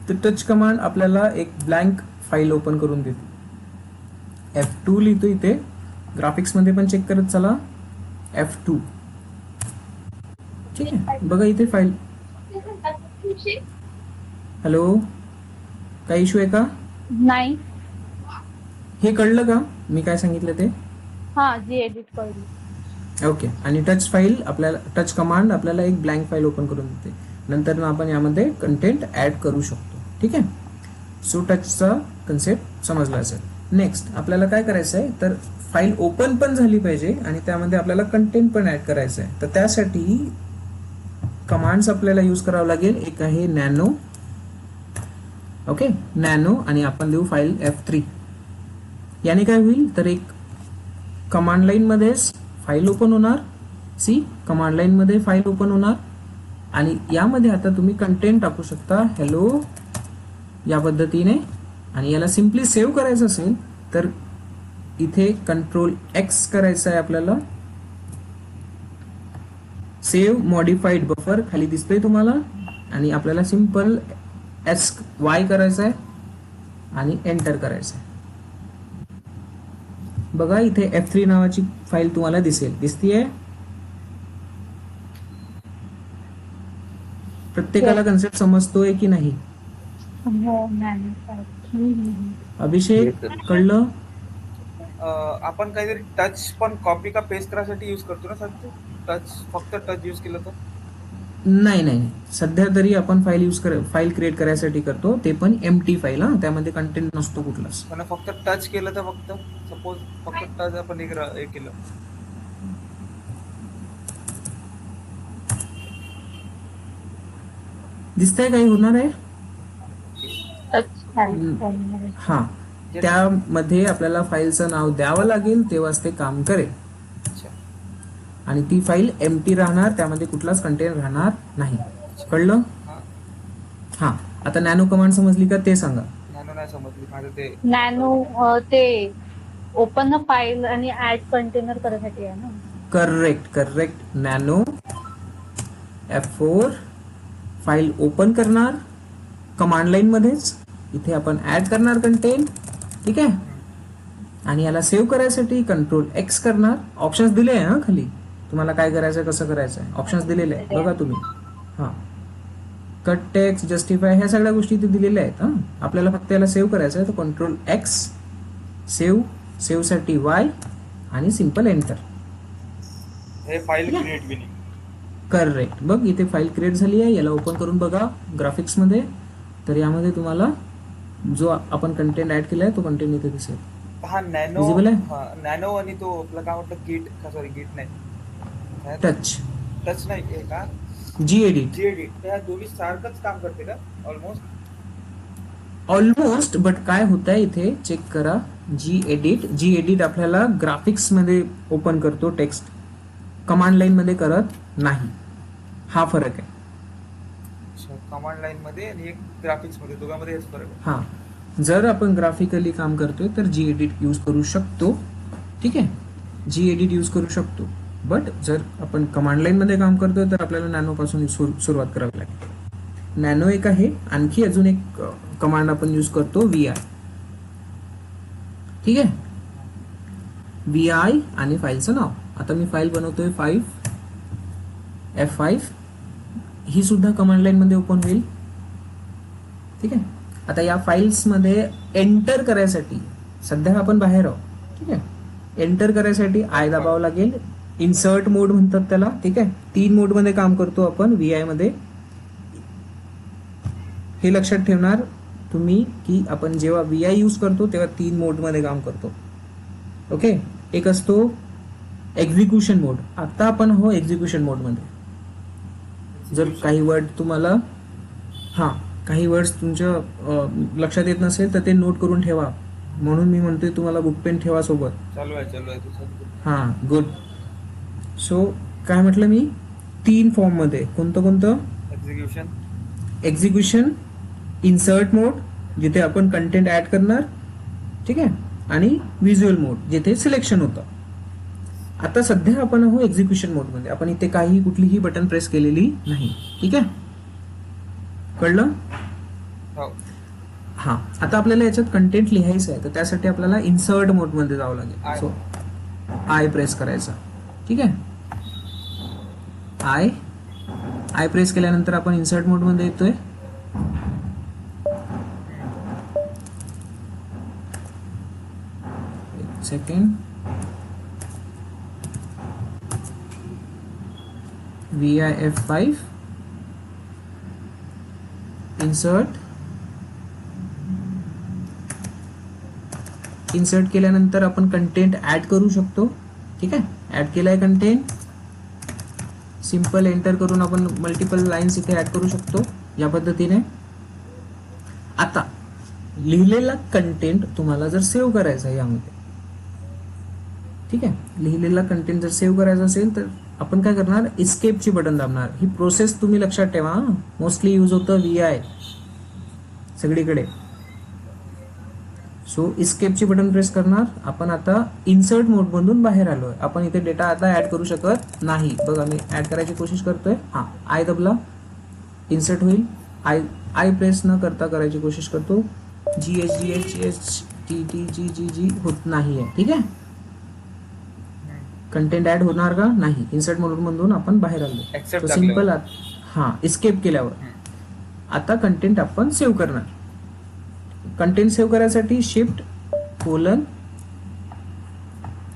तर टच कमांड आपल्याला एक ब्लँक फाईल ओपन करून देते. F2 लिहितो इथे, ग्राफिक्स मध्ये पण चेक करत चला. F2. ठीक आहे, बघा इथे फाईल. हॅलो, काही इश्यू आहे का? नाही. हे कळलं का मी काय सांगितलं ते? हा, जी एडिट कळली. ओके. आणि टच फाईल आपल्याला, टच कमांड आपल्याला एक ब्लँक फाईल ओपन करून देते. नंतर आपण यामध्ये कंटेंट ऍड करू शकतो. ठीक आहे, सो टचचा कन्सेप्ट समजला असेल. नेक्स्ट आपल्याला काय करायचं आहे, तर फाईल ओपन पण झाली पाहिजे आणि त्यामध्ये आपल्याला कंटेंट पण ऍड करायचं आहे. तर त्यासाठी कमांड्स आपल्याला यूज करावं लागेल. एक आहे नॅनो. ओके, नॅनो, आणि आपण देऊ फाईल F3. याने काय होईल, तर एक कमांड लाईन मध्येच फाईल ओपन होणार. सी, कमांड लाईन मध्ये फाईल ओपन होणार आणि यामध्ये आता तुम्ही कंटेंट टाकू शकता, हॅलो या पद्धतीने. आणि याला सिम्पली सेव्ह करायचं असेल तर इथे Ctrl+X करायचं आहे आपल्याला. सेव्ह मॉडिफाईड बफर खाली दिसतोय तुम्हाला, आणि आपल्याला सिंपल SY करायचं आहे आणि एंटर करायचं आहे. बघा इथे F3 नावाची फाईल तुम्हाला दिसेल, दिसतीये. प्रत्येकाला कन्सेप्ट समजतोय की नाही? हो, मॅन्युफॅक्चरिंग. अभिषेक कळलं? आपण काहीतरी टच पण कॉपी का पेस्ट करायसाठी यूज करतो ना सर? टच, फक्त टच यूज केलं तर? नाही नाही, सध्या तरी आपण फाईल क्रिएट करायसाठी करतो, ते पण एम्प्टी फाईल. हा, त्यामध्ये कंटेंट नसतो कुठलाच. पण फक्त टच केलं तर, फक्त सपोज फक्त टच आपण एक केलं. दिसतंय काही होणार आहे? हा, त्यामध्ये आपल्याला फाईलचं नाव द्यावं लागेल, तेव्हाच ते काम करेल. अच्छा. आणि ती फाईल एम्प्टी राहणार, त्यामध्ये कुठलाच कंटेंट राहणार नाही. कळलं? हा, आता नॅनो कमांड समजली का ते सांगा. नॅनो नाही समजली माझं ते. नॅनो ते ओपन अ फाईल आणि ऍड कंटेनर करायसाठी आहे ना. Correct correct. Nano F4 file open करणार कमांड लाईन मध्येच. इथे आपण ऍड करणार कंटेंट. ठीक आहे, आणि याला सेव्ह करायसाठी Ctrl+X करणार. ऑप्शन्स दिले आहे हा खाली, तुम्हाला काय करायचं कसं करायचं आहे ऑप्शन्स दिलेले आहे बघा तुम्ही. हा, कट टेक्स्ट, जस्टिफाय, ह्या सगळ्या गोष्टी इथे दिलेल्या आहेत. हा, आपल्याला फक्त याला सेव्ह करायचं आहे, तर Ctrl+X, सेव्ह साठी Y आणि सिंपल एंटर. हे फाईल क्रिएट बी नाही. करेक्ट. बघ इथे फाईल क्रिएट झाली आहे. याला ओपन करून बघा ग्राफिक्स मध्ये, तर यामध्ये तुम्हाला जो आपण कंटेंट ऍड केलाय तो कंटेंट इथे दिसेल. हा नॅनो, Visible आहे? हा नॅनो आणि तो आपला काय म्हटलं गिट का, सॉरी गिट नाही, टच, टच नाही हे का, gedit. जेडी, त्या दोन्ही सारखंच काम करते का ऑलमोस्ट? ऑलमोस्ट, बट काय होत आहे इथे चेक करा. gedit आपल्याला ग्राफिक्स मध्ये ओपन करतो टेक्स्ट, कमांड लाईन मध्ये करत नाही. हा फरक आहे. कमांड लाईन मध्ये आणि एक ग्राफिक्स मध्ये, दोघांमध्ये हेच फरक आहे. हा, जर आपण ग्राफिकली काम करतोय तर gedit यूज करू शकतो. ठीक आहे, gedit यूज करू शकतो. बट जर आपण कमांड लाईन मध्ये काम करतोय तर आपल्याला नॅनो पासून सुरुवात करावी लागेल. नॅनो एक आहे, आणखी अजून एक कमांड आपण यूज करतो, VI. ठीक आहे, VI आणि फाईलचं नाव. आता मी फाईल बनवतोय F5. ही सुद्धा कमांड लाईन मध्ये ओपन होईल. ठीक आहे, आता या फाईल्स मध्ये एंटर करायसाठी, सध्या आपण बाहेर आहोत. ठीक आहे, एंटर करायसाठी I दाबावं लागेल. इन्सर्ट मोड म्हणतात त्याला. ठीक आहे, 3 मोड मध्ये काम करतो आपण VI मध्ये. हे लक्षात ठेवणार तुम्ही की आपण जेव्हा VI यूज करतो तेव्हा 3 मोड मध्ये काम करतो. ओके, एक असतो एक्झिक्युशन मोड. आता आपण एक्झिक्युशन मोड मध्ये. जर काही वर्ड तुम्हाला, हा काही वर्ड्स तुमच्या लक्षात येत नसेल तर ते नोट करून ठेवा. म्हणून मी म्हणतोय तुम्हाला बुक पेन ठेवा सोबत. चालू आहे तू हां गुड. सो काय म्हटलं मी, 3 फॉर्ममध्ये. कोणतं? एक्झिक्युशन, इन्सर्ट मोड जिथे आपण कंटेंट ऍड करणार, ठीक आहे, आणि व्हिज्युअल मोड जिथे सिलेक्शन होतं. आता सध्या आपण आहोत एक्झिक्युशन मोडमध्ये. आपण इथे काही कुठलीही बटन प्रेस केलेली नाही. ठीक आहे, कळलं? हो. हां, आता आपल्याला याच्यात कंटेंट लिहायचं आहे तर त्यासाठी आपल्याला इन्सर्ट मोडमध्ये जावं लागेल. सो आय प्रेस करायचा. ठीक आहे, आय प्रेस केल्यानंतर आपण इन्सर्ट मोडमध्ये येतोय. सेकंड, VIF5 इन्सर्ट केल्यानंतर आपण कंटेंट ऍड करू शकतो. ठीक आहे, ऍड केलाय कंटेंट. सिंपल एंटर करून आपण मल्टिपल लाईन्स इथे ऍड करू शकतो या पद्धतीने. आता लिहिलेला कंटेंट तुम्हाला जर सेव्ह करायचा आहे यामध्ये, ठीक आहे, लिहिलेला कंटेंट जर सेव्ह करायचा असेल तर आपण काय करणार, एस्केपची बटन दाबणार. ही प्रोसेस तुम्ही लक्षात ठेवा. मोस्टली यूज होतं VI सगळीकडे. सो एस्केपची बटन प्रेस करणार. आपण आता इन्सर्ट मोड मधून बाहेर आलोय. आपण इथे डेटा आता ऍड करू शकत नाही. बघा मी ऍड करायची कोशिश करतोय. हा, आय दबला, इन्सर्ट होईल. आय प्रेस न करता करायची कोशिश करतो. GH होत नाहीये. ठीक आहे, कंटेंट ऍड होणार का नाही. इन्सर्ट मोड मधून आपण बाहेर आलो. सिंपल. हा, एस्केप केल्यावर आता कंटेंट आपण सेव्ह करणार. कंटेंट सेव्ह करायसाठी shift colon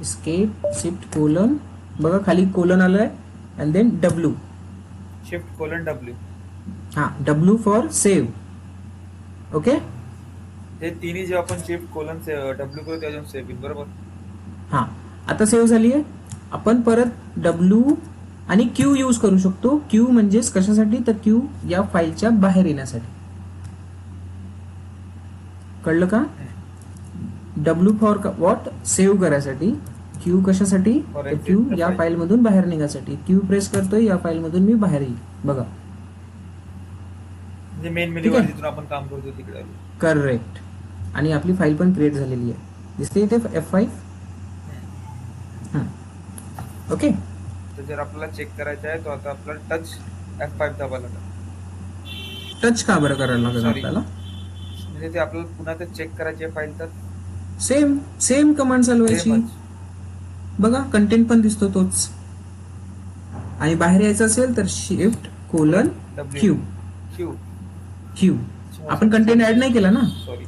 escape, shift colon, बघा खाली कोलन आलंय, and then W. Shift colon W. हा, W फॉर सेव्ह. ओके, हे तिन्ही जेव्हा आपण शिफ्ट कोलन W करू तेव्हा सेव्ह होईल. बरोबर. हा, आता सेव्ह झाली आहे. आपण परत W आणि Q यूज करू शकतो. Q म्हणजेच कशासाठी, तर Q या फाईलच्या बाहेर येण्यासाठी. कळलं का? W फॉर व्हॉट, सेव्ह करायसाठी. Q कशासाठी, तर Q या फाईल मधून बाहेर निघासाठी. Q प्रेस करतोय, या फाईल मधून मी बाहेर येईल. बघा, म्हणजे मेन मेन्यू जिथून आपण काम करतो तिकडे. करेक्ट. आणि आपली फाईल पण क्रिएट झालेली आहे. दिसते इथे F5. ओके, तर जर आपल्याला चेक करायचं आहे तो आता आपल्याला टच F5 दाबायला लागेल. टच का बरं करायला लागेल आपल्याला? म्हणजे ते आपल्याला पुन्हा ते चेक करायची आहे फाईल. तर सेम कमांड चालवायची. बघा कंटेंट पण दिसतो तोच. आणि बाहेर यायचं असेल तर शिफ्ट कोलन Q. आपण कंटेंट ऍड नाही केला ना. सॉरी,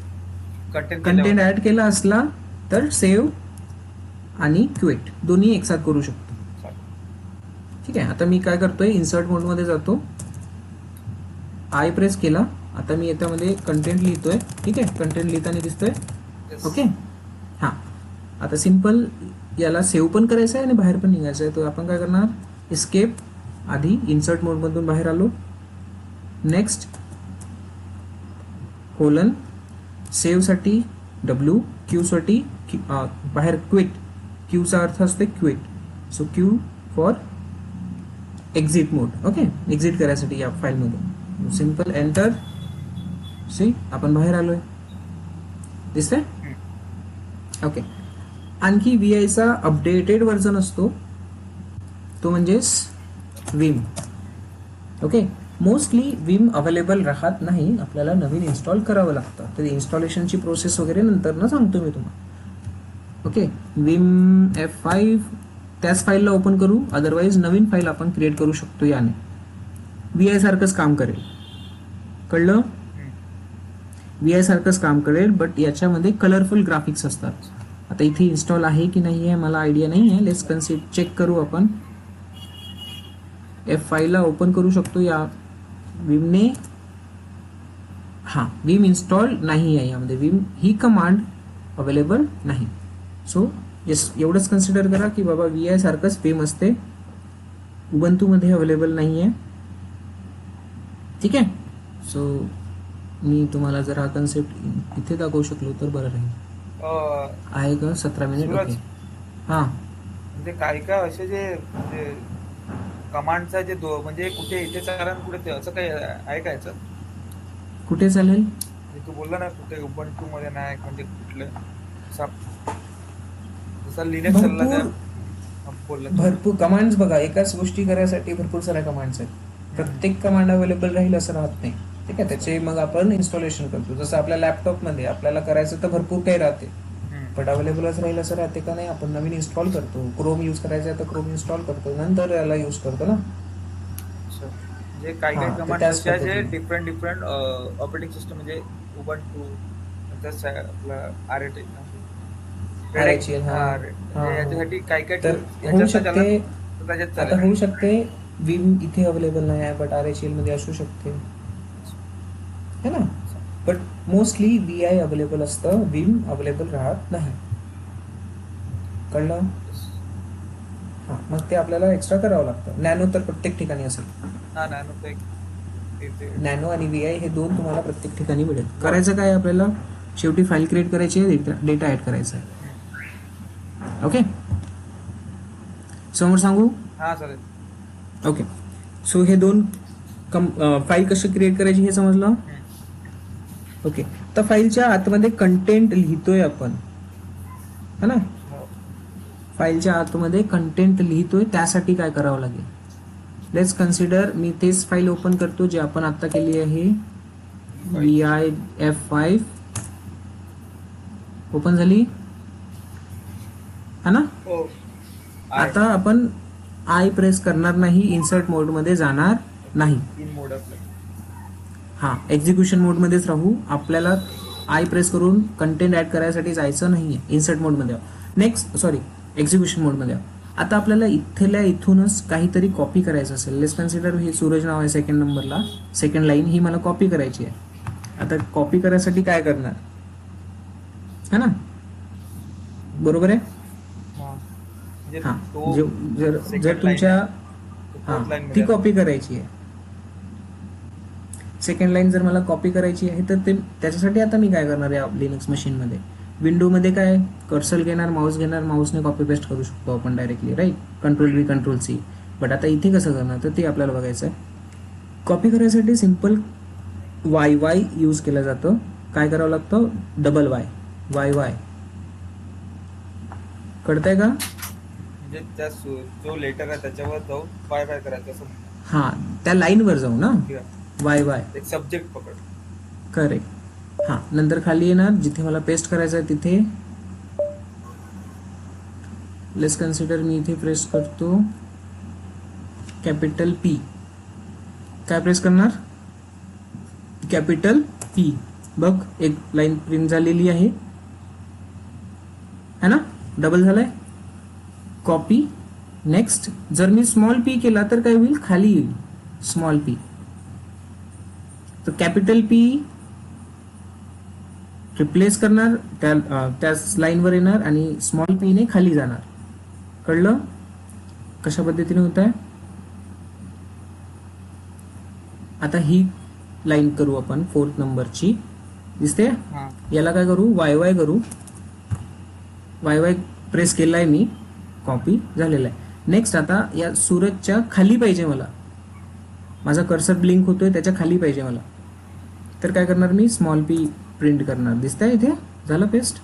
कंटेंट ऍड केला असला तर सेव्ह आणि क्विट दोन्ही एकसाथ करू शकतो. ठीक आहे, आता मी काय करतोय, इन्सर्ट मोड मध्ये जातो. आय प्रेस केला. आता मी याच्यामध्ये कंटेंट लिहितोय. ठीक आहे, कंटेंट लिहिताना दिसतोय. ओके, हा, आता सिंपल याला सेव्ह पण करायचं आहे आणि बाहेर पण निघायचं आहे. तर आपण काय करणार, एस्केप, आधी इन्सर्ट मोड मधून बाहेर आलो. नेक्स्ट कोलन, सेव्ह साठी W, Q साठी बाहेर क्विट. Q चा अर्थ असते quit. So Q for exit mode. Okay, exit करायसाठी या फाईल मधून सिंपल एंटर. सी, आपण बाहेर आलोय. दिसतंय? ओके, आणखी VI चा अपडेटेड व्हर्जन असतो, तो म्हणजेच Vim. Okay, mostly Vim available राहत नाही. आपल्याला नवीन इन्स्टॉल करावं लागतं. तर इन्स्टॉलेशनची प्रोसेस वगैरे नंतर ना सांगतो मी तुम्हाला. ओके, विम F5 त्याच फाईलला ओपन करू. अदरवाईज नवीन फाईल आपण क्रिएट करू शकतो याने. VI सारखंच काम करेल. कळलं? VI सारखंच काम करेल, बट याच्यामध्ये कलरफुल ग्राफिक्स असतात. आता इथे इन्स्टॉल आहे की नाही आहे मला आयडिया नाही आहे. लेट्स कन्सिडर चेक करू आपण. F5 ला ओपन करू शकतो या विमने. हा, विम इन्स्टॉल नाही आहे यामध्ये. विम ही कमांड अवेलेबल नाही. सो एवढंच कन्सिडर करा की बाबा VI सारखंच विम असते, उबंतू मध्ये अवेलेबल नाही आहे. ठीक आहे, सो मी तुम्हाला जर हा कन्सेप्ट इथे दाखवू शकलो तर बरं राहील. आहे का 17 मिनिट? सूरज. ओके. हां, म्हणजे काय काय असे जे म्हणजे कमांडचा जे म्हणजे कुठे इथे चालन कुठे ते असं काही आहे का याचं? कुठे चालेल? म्हणजे तू बोलला ना कुठे उबंटू मध्ये नाही म्हणजे कुठलं जसा लिनक्स चालला त्या बोलला तू. भरपूर कमांड्स बघा, एकाच गोष्टी करायसाठी भरपूर साऱ्या कमांड्स आहेत. प्रत्येक कमांड अवेलेबल राहील असं राहत नाही. ठीक आहे, त्याचे मग आपण इन्स्टॉलेशन करतो. जसं आपल्या लॅपटॉपमध्ये आपल्याला करायचं तर भरपूर काही राहते, बट अवेलेबलच राहील असं राहते का नाही. आपण नवीन इन्स्टॉल करतो. क्रोम यूज करायचं आहे तर क्रोम इन्स्टॉल करतो, नंतर याला यूज करतो ना. म्हणजे काही हा, काही तर कमांड त्याच असे आहे जे पद्धतीने. डिफरंट ऑपरेटिंग सिस्टम म्हणजे उबंटू नंतर आपलं RHEL RHEL, हा. म्हणजे याच्यासाठी काय काय तर tools होऊ याच्यात शकते, तर त्याच्यात आता चालेल. होऊ शकते विम इथे अवेलेबल नाही आहे, बट RHEL मध्ये असू शकते, है ना. बट मोस्टली VI अवेलेबल असतं, विम अवेलेबल राहत नाही. कळलं? हां, मग ते आपल्याला एक्स्ट्रा करावं लागतं. नॅनो तर प्रत्येक ठिकाणी असेल. हा ना ते नॅनो आणि VI हे दोन तुम्हाला प्रत्येक ठिकाणी मिळेल. करायचं काय आपल्याला? शेवटी फाईल क्रिएट करायची आहे, डेटा ॲड करायचा आहे. ओके, समोर सांगू? हा चालेल. ओके, सो हे दोन फाईल कशी क्रिएट करायची हे समजलं. ओके, तर फाईलच्या आतमध्ये कंटेंट लिहितोय आपण, है ना. हो. फाईलच्या आतमध्ये कंटेंट लिहितोय, त्यासाठी काय करावं लागेल? लेट्स कन्सिडर, मी तेच फाईल ओपन करतो जे आपण आता केली आहे. VIF5 ओपन झाली, है ना. हो. आता आपण आय प्रेस करणार नाही, इन्सर्ट मोड मध्ये जाणार नाही. इन मोड आपलं. हा, एक्झिक्युशन मोड मध्येच राहू. आपल्याला आय प्रेस करून कंटेंट ऍड करायसाठी जायचं नाहीये. इन्सर्ट मोड मध्ये नेक्स्ट, सॉरी, एक्झिक्युशन मोड मध्ये. आता आपल्याला इथूनच काहीतरी कॉपी करायचं असेल. लेट्स कन्सिडर हे सूरज नाव आहे सेकंड नंबरला, सेकंड लाईन ही मला कॉपी करायची आहे. आता कॉपी करायसाठी काय करणार, है ना, बरोबर आहे. म्हणजे हा, तो जर second जर line तुमच्या आहे. तो हा fourth line ती मध्ये कॉपी करायची आहे, सेकंड लाईन जर मला कॉपी करायची आहे, तर ते त्याच्यासाठी आता मी काय करणार आहे लिनक्स मशीनमध्ये, विंडोमध्ये काय कर्सर घेणार, माऊस घेणार, माऊसने कॉपी पेस्ट करू शकतो आपण डायरेक्टली, राईट. कंट्रोल-V कंट्रोल-C. बट आता इथे कसं करणार, तर ते आपल्याला बघायचं आहे. कॉपी करायसाठी सिम्पल YY यूज केलं जातं. काय करावं लागतं? Double YY. कळतंय का? म्हणजे त्या जो लेटर आहे त्याच्यावर जाऊन बाय बाय करायचं असं. हां, त्या लाईनवर जाऊ ना, YY. एक सब्जेक्ट पकड. करेक्ट. हां, नंतर खाली येणार, जिथे मला पेस्ट करायचं आहे तिथे. लेट्स कन्सिडर, मी इथे प्रेस करतो कॅपिटल P. काय प्रेस करणार? Capital P. बघ, एक लाईन प्रिंट झालेली आहे, है ना. डबल झालाय. कॉपी. नेक्स्ट, जर मी स्मॉल p केला तर काय होईल? खाली येईल स्मॉल p. तर कॅपिटल P रिप्लेस करणार, त्याच लाईनवर येणार आणि स्मॉल p ने खाली जाणार. कळलं कशा पद्धतीने होत आहे? आता ही लाईन करू आपण 4th नंबरची, दिसते. याला काय करू? YY करू. YY प्रेस केलाय मी, कॉपी झालेला आहे. नेक्स्ट, आता या सूरजच्या खाली पाहिजे मला, माझा कर्सर ब्लिंक होतोय त्याच्या खाली पाहिजे मला, तर काय करणार मी? स्मॉल p प्रिंट करणार. दिसतंय इथे? झालं पेस्ट.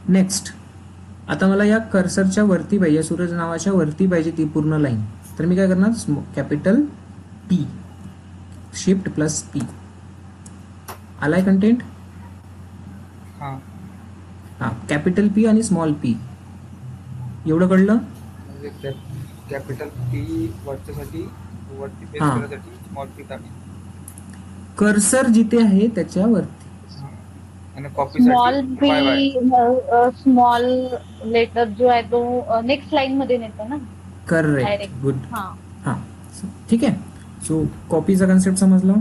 नेक्स्ट, आता मला या कर्सरच्या वरती पाहिजे, सूरज नावाच्या वरती पाहिजे ती पूर्ण लाईन, तर मी काय करणार? Capital P, shift plus P. आलाय कंटेंट? हा, कॅपिटल P आणि स्मॉल p. एवढं कळलं? म्हणजे कॅपिटल P वरच्यासाठी वरती पेस्ट हां. करण्यासाठी स्मॉल p टाकली कर्सर जिथे आहे त्याच्या वरती. आणि कॉपी स्मॉल साठी बाय बाय. बी स्मॉल लेटर जो आहे तो नेक्स्ट लाईन मध्ये नेतो ना करेक्ट, डायरेक्ट. गुड. हा, हां, ठीक आहे. सो कॉपीचा कन्सेप्ट समजला.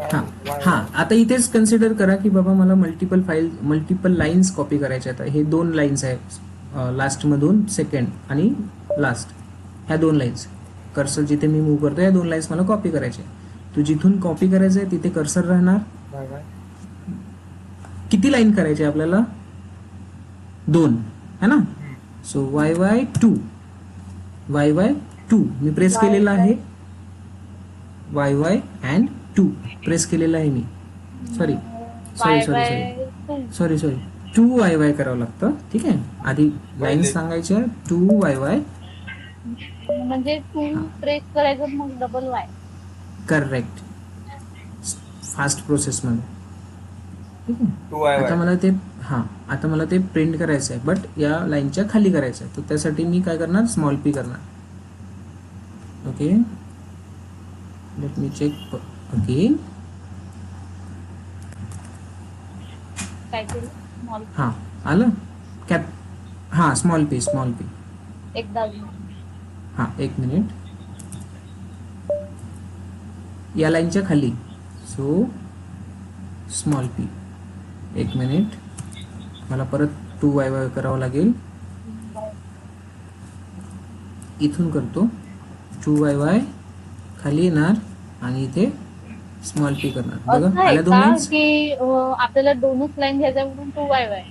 हां, आता इथेच कन्सिडर करा की बाबा मला मल्टिपल लाईन्स कॉपी करायच्या आहेत. हे 2 लाईन्स आहेत, लास्ट मधून सेकंड आणि लास्ट, ह्या 2 लाईन्स कर्सर जिथे मी मूव्ह करतो, या 2 लाईन्स मला कॉपी करायच्या. तो जिथून कॉपी करायचं आहे तिथे कर्सर राहणार. Bye bye. किती लाईन करायची आपल्याला? 2 है ना. सो yy2 yy2 मी प्रेस केलेला आहे. yy and 2 प्रेस केलेला आहे मी. Sorry sorry sorry sorry sorry sorry 2yy करावं लागतं. ठीक आहे, आधी लाईन सांगायच्या 2yy. म्हणजे 2 प्रेस करायचं मग double Y. Correct, fast process मध्ये. ठीक आहे, 2yy. आता मला ते प्रिंट करायचं आहे, बट या लाईनच्या खाली करायचं आहे. तर त्यासाठी मी काय करणार, स्मॉल पी करणार. Okay, let me check again. काय केलं? स्मॉल हां आलं कॅप. हां स्मॉल पी एकदा अजून. हां 1 मिनिट. या लाईनच्या खाली. So small P. 1 मिनिट, मला परत 2yy करावं लागेल. इथून करतो 2yy, खाली येणार आणि इथे स्मॉल पी करणार. बघा असं आल्या आहे 2 का लाईन्स. की आपल्याला 2च लाईन घ्यायच्या म्हणून 2yy,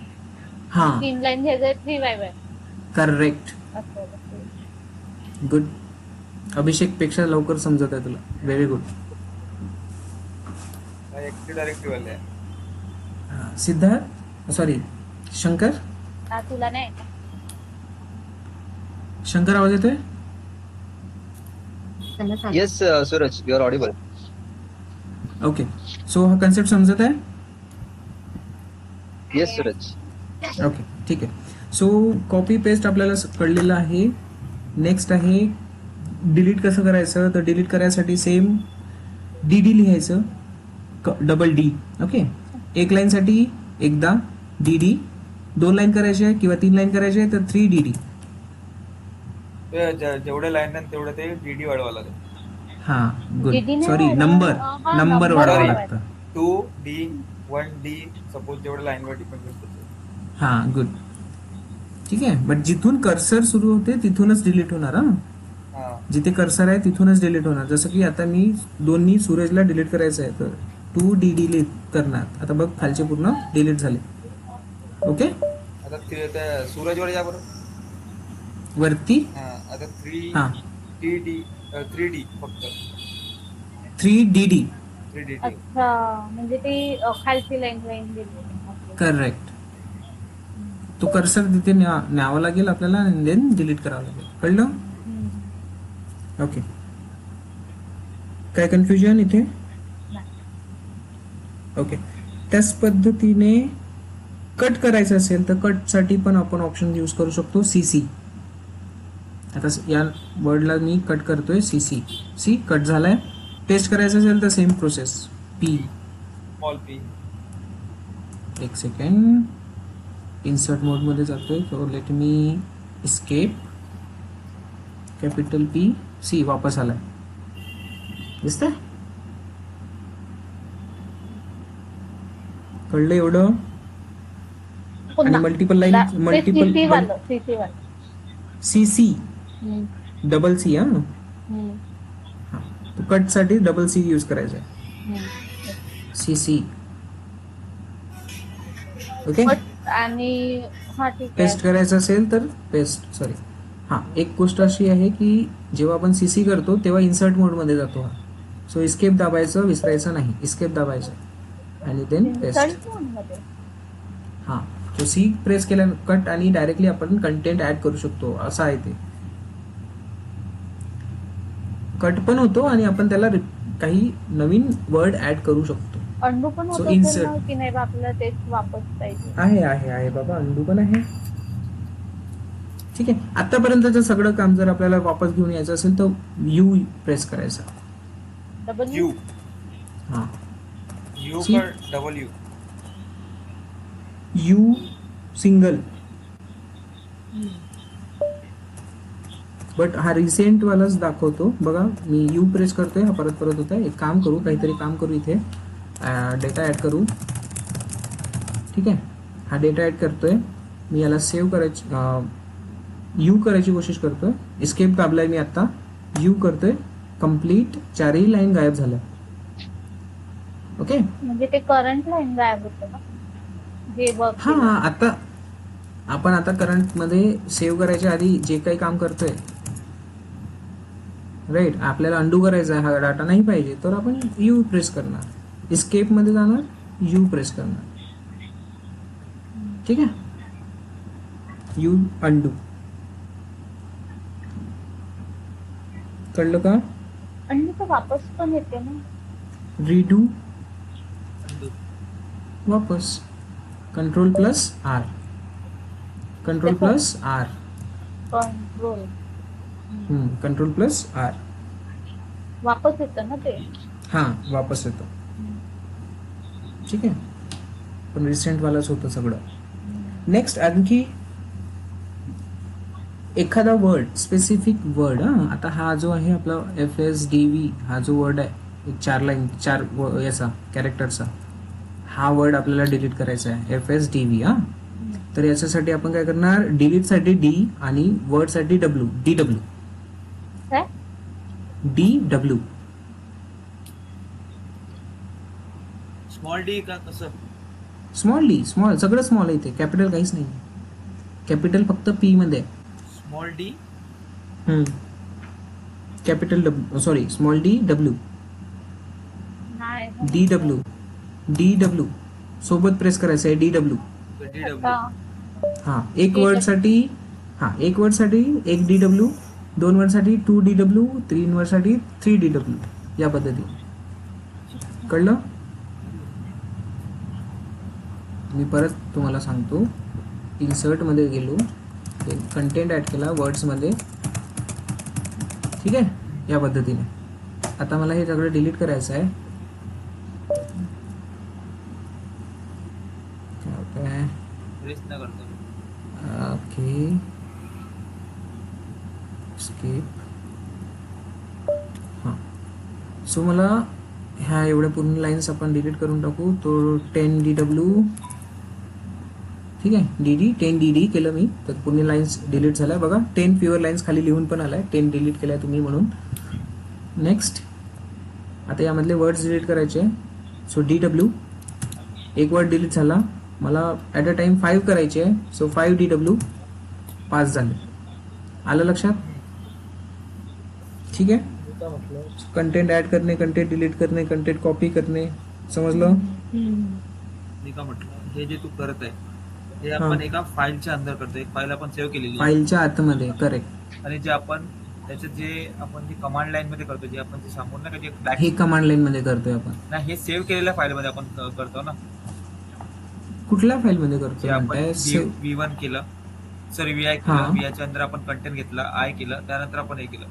हां 3 लाईन घ्यायच्या 3yy. करेक्ट, असं गुड. अभिषेक पेक्षा लवकर समजत आहे तुला. Very good. एक्टिव्ह डायरेक्टिव्ह आले. सिद्धार्थ, सॉरी शंकर. तुला नाही शंकर आवाज येतोय? Yes, Suraj, you are audible. Okay, so हा कन्सेप्ट समजत आहे? Yes, Suraj. ओके ठीक आहे. सो कॉपी पेस्ट आपल्याला कळलेलं आहे. नेक्स्ट आहे डिलीट कसं करायचं. तर डिलीट करायसाठी सेम डी लिहायचं, डबल डी. ओके, 1 लाईनसाठी एकदा डी, 2 लाईन करायचे आहे किंवा 3 लाईन करायचे आहे तर 3dd. जेवढे लाईन आहेत तेवढं ते डीडी वाढवा लागेल. हां गुड. DD नाही सॉरी, वाढवा. नंबर हा, नंबर number वाढवावं वाढवा. लागतं. 2d 1d सपोज जेवढे लाईनवर डिपेंड करतो. हां गुड. ठीक आहे, बट जिथून कर्सर सुरू होते तिथूनच डिलीट होणार. हां जिथे कर्सर आहे तिथूनच डिलीट होणार. जसं की आता मी दोन्ही सूरजला डिलीट करायचं आहे तर 2dd करणार. आता बघ खालचे पूर्ण डिलीट झाले. ओके, आता त्या सूरजवर या बरं. वरती. आता हां 3d फक्त 3dd. 3dd. अच्छा, म्हणजे ती खालची लाईन गेली. करेक्ट. तो कर्सर तिथे न्यावा लागेल आपल्याला आणि देन डिलीट करावं लागेल. कळलं? ओके, काय कन्फ्युजन इथे? ओके, त्याच पद्धतीने कट करायचं असेल तर कटसाठी पण आपण ऑप्शन यूज करू शकतो CC. आता या वर्डला मी कट करतोय CC. सी कट झालाय. पेस्ट करायचं असेल तर same process P. Small p. 1 second, insert mode मध्ये जातोय. So let me escape. Capital P C वापस आलाय. दिसतंय? कळलं एवढं? आणि multiple line, multiple CC double C. हा, तो कट साठी डबल C यूज करायचा आहे. CC. ओके, आणि हा ठीक आहे. पेस्ट करायचं असेल तर पेस्ट. सॉरी, हां एक गोष्ट अशी आहे की जेव्हा आपण CC करतो तेव्हा इन्सर्ट मोड मध्ये जातो हा. सो इस्केप दाबायचं विसरायचं नाही. इस्केप दाबायचं आणि देन पेस्ट. हां, तो C प्रेस केल्या कट आणि डायरेक्टली आपण कंटेंट ऍड करू शकतो. असं आहे ते. कट पण होतो आणि आपण त्याला काही नवीन वर्ड ऍड करू शकतो. अंडू पण So होत insert. असेल ना की नाही बा, आपल्याला तेच वापस पाहिजे. आहे बाबा, अंडू पण आहे. ठीक आहे, आतापर्यंतचं सगळं काम जर आपल्याला वापस घेऊन यायचं असेल तर U प्रेस करायचा. Double U. हां, U C. का double U. U single. But हा रिसेंट वालाच दाखवतो. बघा मी U प्रेस करतोय, हा परत होत आहे. एक काम करू, काहीतरी काम करू. इथे डेटा ऍड करू. ठीक आहे, हा डेटा ऍड करतोय मी. याला सेव्ह करायची, U करायची कोशिश करतोय. एस्केप दाबलाय मी आता. U करतोय. कंप्लीट 4ही लाईन गायब झाल्या. ओके. म्हणजे ते करंट लाईन गायब होतं का जे वर्क हा, आता आपण आता करंट मध्ये सेव्ह करायच्या आधी जे काही काम करतोय, राईट, आपल्याला अंडू करायचा आहे, हा डाटा नाही पाहिजे, तर आपण यू प्रेस करणार, इस्केप मध्ये जाणार, यू प्रेस करणार. ठीक आहे, यू अंडू. कळलं का? आणि तर वापस पण येते ना. Redo, Undo. वापस, control plus R, control plus R, control control plus R. वापस येतं ना ते. हां, वापस येतो. ठीक आहे, पण रिसेंटवालाच होतं सगळं. नेक्स्ट आणखी एखादा वर्ड, स्पेसिफिक वर्ड. आता हा जो आहे आपला FSDV, हा जो वर्ड आहे, एक 4 लाईन 4 याचा कॅरेक्टरचा, हा वर्ड आपल्याला डिलीट करायचा आहे, FSDV. तर याच्यासाठी आपण काय करणार, डिलीटसाठी D आणि वर्डसाठी W, DW. काय DW. Small d का कसं? स्मॉल डी, स्मॉल, सगळं स्मॉल आहे इथे, कॅपिटल काहीच नाही. कॅपिटल फक्त P मध्ये आहे. Small d. Capital W, sorry, small D W, नाही DW, DW सोबत प्रेस करायचं आहे, DW. dw. आता हां, एक वर्डसाठी, एक वर्डसाठी एक DW, 2 वर्डसाठी 2 DW, 3 वर्डसाठी 3 DW, या पद्धतीने. कळलं? मी परत तुम्हाला सांगतो. इन्सर्टमध्ये गेलो, कंटेंट ॲड केला वर्ड्समध्ये. ठीक आहे, या पद्धतीने. आता मला हे सगळं डिलीट करायचं आहे. काय Press न करतो. Okay, skip. हां, सो मला ह्या एवढ्या पूर्ण लाईन्स आपण डिलीट करून टाकू. तो 10 DW, ठीक आहे, DD 10 DD केलं मी, तर पूर्ण लाईन्स डिलीट झाल्या. बघा 10 फ्युअर लाईन्स खाली लिहून पण आलाय, 10 डिलीट केल्या तुम्ही म्हणून. नेक्स्ट, आता यामधले वर्ड्स डिलीट करायचे. सो DW, एक वर्ड डिलीट झाला. मला ॲट अ टाइम 5 करायचे आहे, सो 5 DW, 5 झाले. आलं लक्षात? ठीक आहे, कंटेंट ॲड करणे, कंटेंट डिलीट करणे, कंटेंट कॉपी करणे, समजलं? मी का म्हटलं, हे जे तू करत आहे हे आपण एका फाईलच्या अंदर करतो. एक फाईल आपण सेव्ह केलेली आहे. फाईलच्या आतमध्ये, करेक्ट. आणि जे आपण त्याच्यात जे आपण जे कमांड लाईन मध्ये करतो, जे आपण जे सांगून ना जे बॅक हे कमांड लाईन मध्ये करतोय आपण. ना, हे सेव्ह केलेल्या फाईल मध्ये आपण करतो ना. कुठल्या फाईल मध्ये जे करतोय आपण म्हणताय? V1 केलं, सॉरी VI हा. केलं, VI च्या अंदर आपण कंटेंट घेतला, आय केलं, त्यानंतर आपण हे केलं.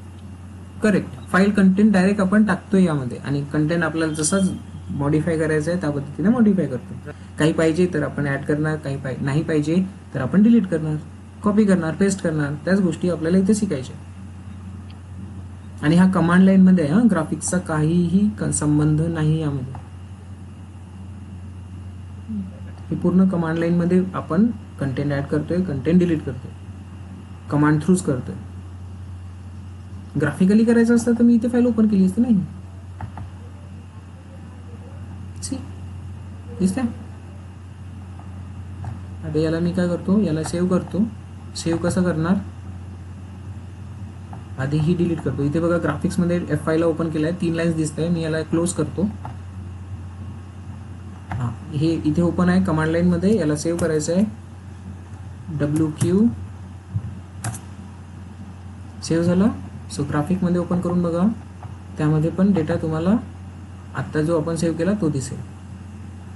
करेक्ट, फाईल कंटेंट डायरेक्ट आपण टाकतोय यामध्ये, आणि कंटेंट आपल्याला जसंच मॉडिफाय करायचं आहे त्या पद्धतीने मॉडिफाय करतो. काही पाहिजे तर आपण ऍड करणार, काही नाही पाहिजे तर आपण डिलीट करणार, कॉपी करणार, पेस्ट करणार. त्याच गोष्टी आपल्याला इथे शिकायच्या. आणि हा कमांड लाईन मध्ये आहे, ग्राफिक्सचा काहीही संबंध नाही यामध्ये. हे पूर्ण कमांड लाईन मध्ये आपण कंटेंट ऍड करतोय, कंटेंट डिलीट करतोय, कमांड थ्रूच करतोय. ग्राफिकली करायचं असतं तर मी इथे फाईल ओपन केली असते. नाही, दिसतंय? आता याला मी काय करतो, याला सेव्ह करतो. सेव्ह कसं करणार, आधी ही डिलीट करतो. इथे बघा ग्राफिक्स मध्ये F5 ला ओपन केलाय, 3 लाईन्स दिसत आहे. मी याला क्लोज करतो. हां, हे इथे ओपन आहे कमांड लाईन मध्ये. याला सेव्ह करायचं आहे, WQ, सेव्ह झालं. सो ग्राफिक मध्ये ओपन करून बघा, त्यामध्ये पण डेटा तुम्हाला आत्ता जो आपण सेव्ह केला तो दिसेल.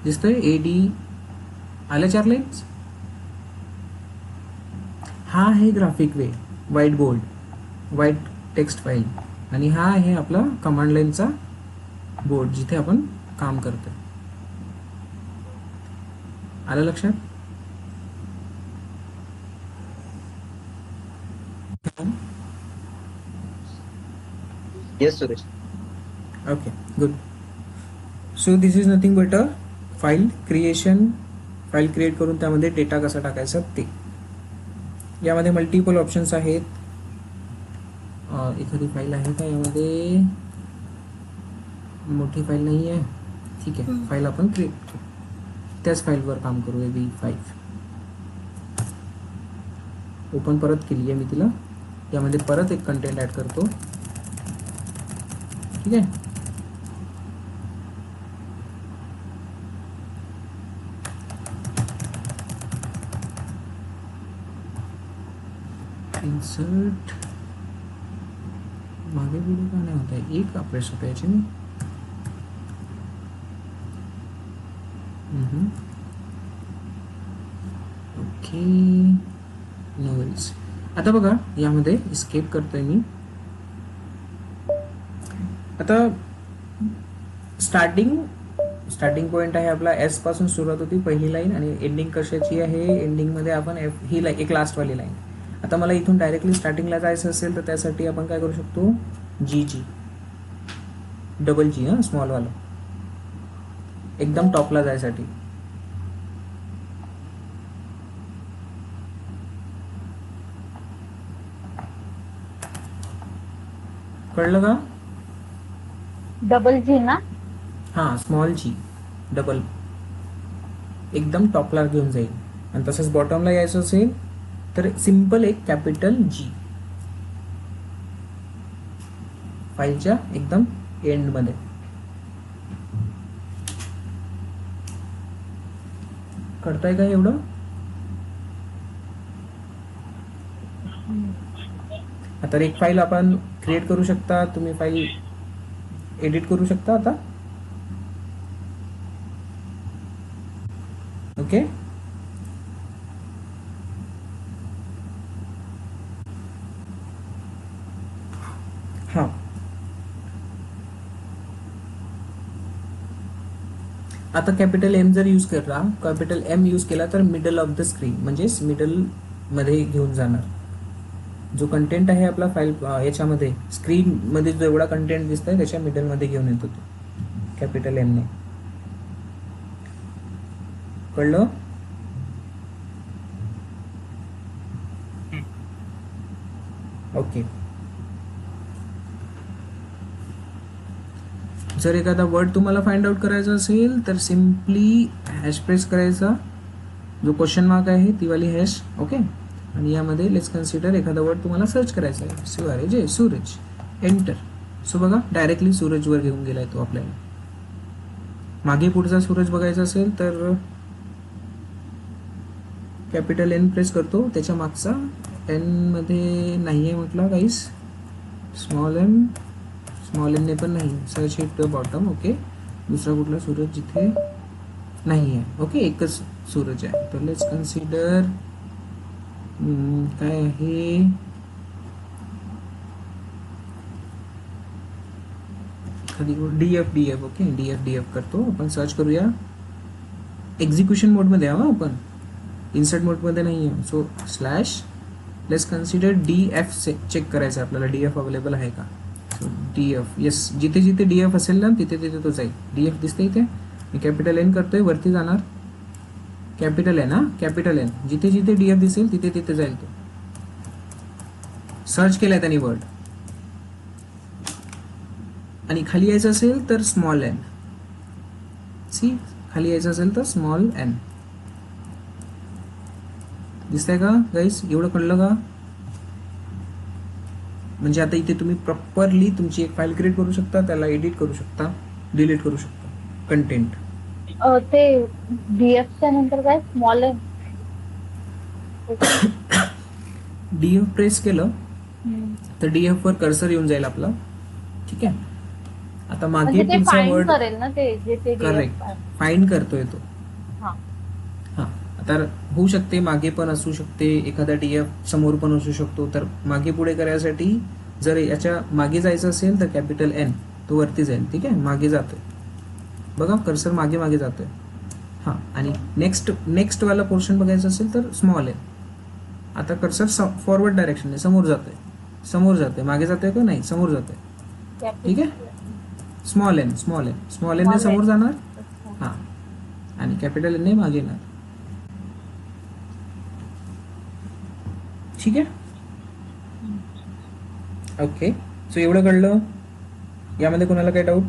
दिसतोय? AD आल्या 4 लाईन्स. हा आहे graphic way, white board, white text file. आणि हा आहे आपला कमांड लाईनचा बोर्ड, जिथे आपण काम करतोय. आलं लक्षात? Yes Suresh. Okay, good. So this is nothing but a file creation. File create करून त्यामध्ये डेटा कसा टाकायचा ते. यामध्ये मल्टिपल ऑप्शन्स आहेत. एखादी फाईल आहे का यामध्ये? मोठी फाईल नाही आहे. ठीक आहे, फाईल आपण क्रिएट करू, त्याच फाईलवर काम करू. AV5 ओपन परत केली आहे मी तिला. यामध्ये परत एक कंटेंट ॲड करतो. ठीक आहे, इन्सर्ट. मागे पुढे का नाही होत आहे, एक प्रेस होतं याची मी. Okay, no worries. आता बघा यामध्ये स्केप करतोय मी. आता स्टार्टिंग पॉइंट आहे आपला एस पासून सुरुवात होती पहिली लाईन, आणि एंडिंग कशाची आहे, एंडिंग मध्ये आपण एफ ही लाईन, एक लास्ट वाली लाईन. आता मला इथून डायरेक्टली स्टार्टिंगला जायचं असेल तर त्यासाठी आपण काय करू शकतो, जी डबल जी, हां स्मॉल वाला, एकदम टॉपला जायसाठी. कळलं का? डबल जी ना? हां स्मॉल जी डबल, एकदम टॉपला घेऊन जाईल. आणि तसंच बॉटमला यायचं असेल तर सिंपल एक कॅपिटल जी, फाईलच्या एकदम एंडमध्ये. करताय का एवढं? आता एक फाईल आपण क्रिएट करू शकता, तुम्ही फाईल एडिट करू शकता आता. ओके, हां आता कॅपिटल एम जर यूज केला, कॅपिटल एम यूज केला तर मिडल ऑफ द स्क्रीन, म्हणजेच मिडल मध्ये घेऊन जाणार. जो कंटेंट आहे आपला फाईल याच्यामध्ये स्क्रीन मध्ये जेवढा कंटेंट दिसतोय त्याच्या मिडल मध्ये घेऊन येतो तो कॅपिटल एम ने. कळलं? ओके. जर एखादा वर्ड तुम्हाला फाइंड आउट करायचा असेल तर सिम्पली हॅश प्रेस करायचा, जो क्वेश्चन मार्क आहे ती वाली हॅश. ओके, आणि यामध्ये लेट्स कन्सिडर एखादा वर्ड तुम्हाला सर्च करायचा आहे, शिवारे सूरज, एंटर. सो बघा डायरेक्टली सूरजवर घेऊन गेलाय तो आपल्याला. मागे पुढचा सूरज बघायचा असेल तर कॅपिटल एन प्रेस करतो, त्याच्या मागचा एन मध्ये नाही आहे म्हटलं काहीच, स्मॉल एन ने पण नाही, search hit the bottom. Okay, दुसरा कुठला सूरज जिथे नाही आहे. ओके, एकच सूरज आहे. तर लेट्स कन्सिडर काय आहे, DF. ओके, DF करतो आपण, सर्च करूया. एक्झिक्युशन मोडमध्ये आहोत आपण, इन्सर्ट मोडमध्ये नाही आहे. So slash let's consider DF check करायचं आपल्याला, DF अवेलेबल आहे का. सो DF, येस, जिथे जिथे DF असेल ना तिथे तिथे तो जाईल. DF दिसते इथे, मी कॅपिटल एन करतोय, वरती जाणार. कॅपिटल एन, कॅपिटल एन, जिथे जिथे DF दिसेल तिथे तिथे जाईल तो. सर्च केलाय त्यांनी वर्ड. आणि खाली यायचं असेल तर स्मॉल एन, सी खाली यायचं असेल तर स्मॉल एन. दिसतंय का गाईस? एवढं कळलं का? म्हणजे आता इथे तुम्ही प्रॉपरली तुमची एक फाईल क्रिएट करू शकता, त्याला एडिट करू शकता, डिलीट करू शकता कंटेंट. ते डीएफच्या नंतर काय स्मॉल आहे? DF प्रेस केलं तर DF वर कर्सर येऊन जाईल आपला. ठीक आहे, आता मागे म्हणजे ते पुढचा फाइंड वर्ड करेल ना, ते जे ते करेक्ट फाइंड करतोय तो. हां, हां, तर होऊ शकते मागे पण असू शकते, एखादा DF समोर पण असू शकतो. तर मागे पुढे करायसाठी जर याच्या मागे जायचं असेल तर कॅपिटल N, तो वरती जाईल. ठीक आहे, मागे जातोय बघा, कर्सर मागे मागे जातोय. हां, आणि नेक्स्ट वाला पोर्शन बघायचं असेल तर स्मॉल एन. आता कर्सर फॉरवर्ड डायरेक्शन आहे, समोर जातोय, मागे जातोय का नाही, समोर जातोय. ठीक आहे, स्मॉल एन ने समोर जाणार. हां, आणि कॅपिटल एन ने मागे येणार. ठीक आहे, ओके. सो एवढं कळलं. यामध्ये कोणाला काय डाऊट?